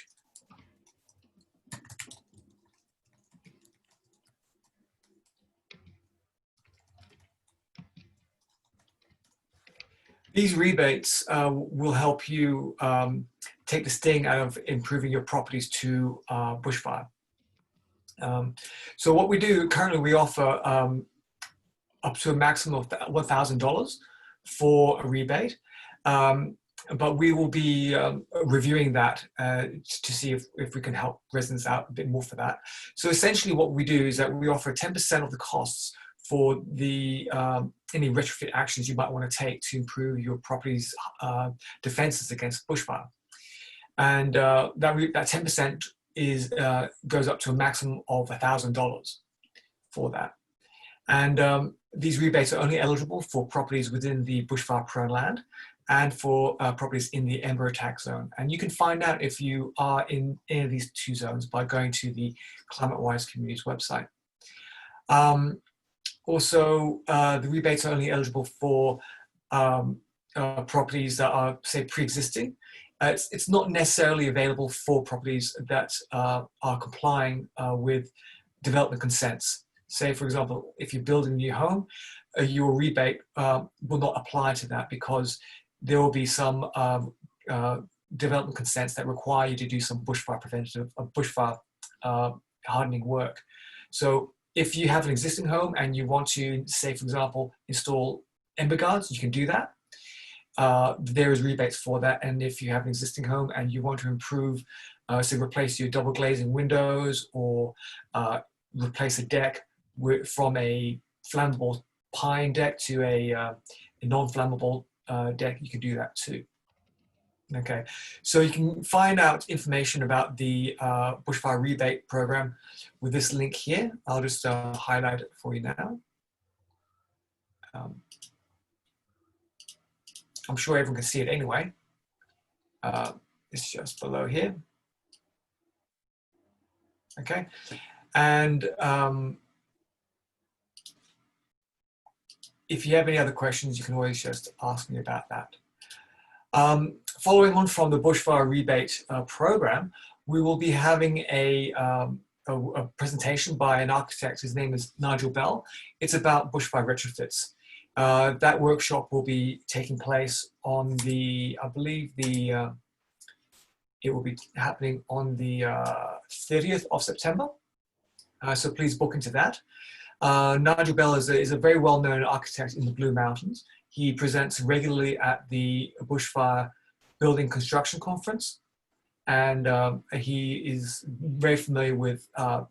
These rebates will help you take the sting out of improving your properties to bushfire. So what we do currently, we offer up to a maximum of $1,000 for a rebate, but we will be reviewing that to see if we can help residents out a bit more for that. So essentially what we do is that we offer 10% of the costs for the any retrofit actions you might want to take to improve your property's defenses against bushfire. And that 10% is goes up to a maximum of $1,000 for that. And these rebates are only eligible for properties within the bushfire prone land and for properties in the ember attack zone. And you can find out if you are in any of these two zones by going to the ClimateWise Communities website. Also, the rebates are only eligible for properties that are, say, pre-existing. It's not necessarily available for properties that are complying with development consents. Say, for example, if you build a new home, your rebate will not apply to that because there will be some development consents that require you to do some bushfire preventative, bushfire hardening work. So if you have an existing home and you want to, say, for example, install ember guards, you can do that. There is rebates for that. And if you have an existing home and you want to improve, so replace your double glazing windows or replace a deck from a flammable pine deck to a non-flammable deck, you can do that too. Okay, so you can find out information about the bushfire rebate program with this link here. I'll just highlight it for you now. I'm sure everyone can see it anyway. It's just below here. Okay, and if you have any other questions, you can always just ask me about that. Following on from the bushfire rebate program, we will be having a presentation by an architect. His name is Nigel Bell. It's about bushfire retrofits. That workshop will be taking place on the, I believe it will be happening on the 30th of September. So please book into that. Nigel Bell is a very well-known architect in the Blue Mountains. He presents regularly at the Bushfire Building Construction Conference, and he is very familiar with the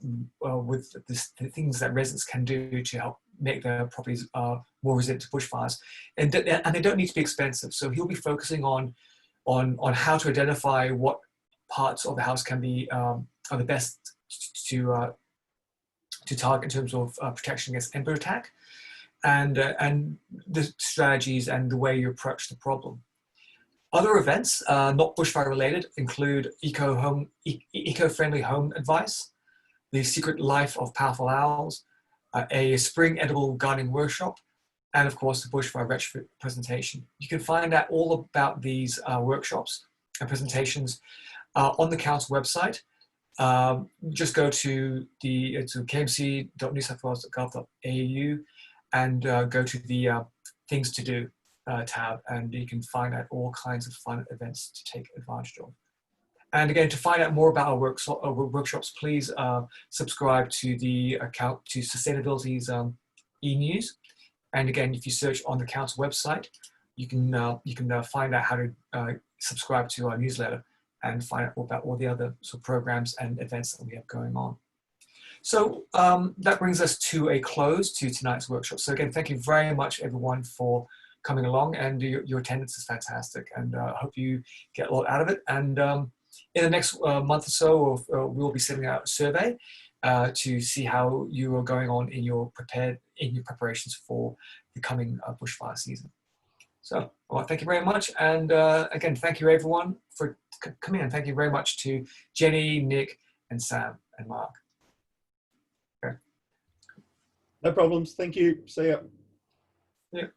things that residents can do to help make their properties more resilient to bushfires, and they don't need to be expensive. So he'll be focusing on how to identify what parts of the house can be are the best to target in terms of protection against ember attack, and the strategies and the way you approach the problem. Other events, not bushfire related, include eco-friendly home advice, the secret life of powerful owls, a spring edible gardening workshop, and of course the bushfire retrofit presentation. You can find out all about these workshops and presentations on the council website. Just go to kmc.newsouthwales.gov.au and go to the things to do tab, and you can find out all kinds of fun events to take advantage of. And again, to find out more about our workshops, please subscribe to the account to Sustainability's e-news. And again, if you search on the council website, you can find out how to subscribe to our newsletter and find out about all the other sort of programs and events that we have going on. So that brings us to a close to tonight's workshop. So again, thank you very much, everyone, for coming along, and your attendance is fantastic, and I hope you get a lot out of it. And in the next month or so, we'll be sending out a survey to see how you are going on in your preparations for the coming bushfire season. So, well, thank you very much, and again, thank you everyone for coming in. Thank you very much to Jenny, Nick, and Sam, and Mark. Okay. No problems. Thank you. See ya. Yeah.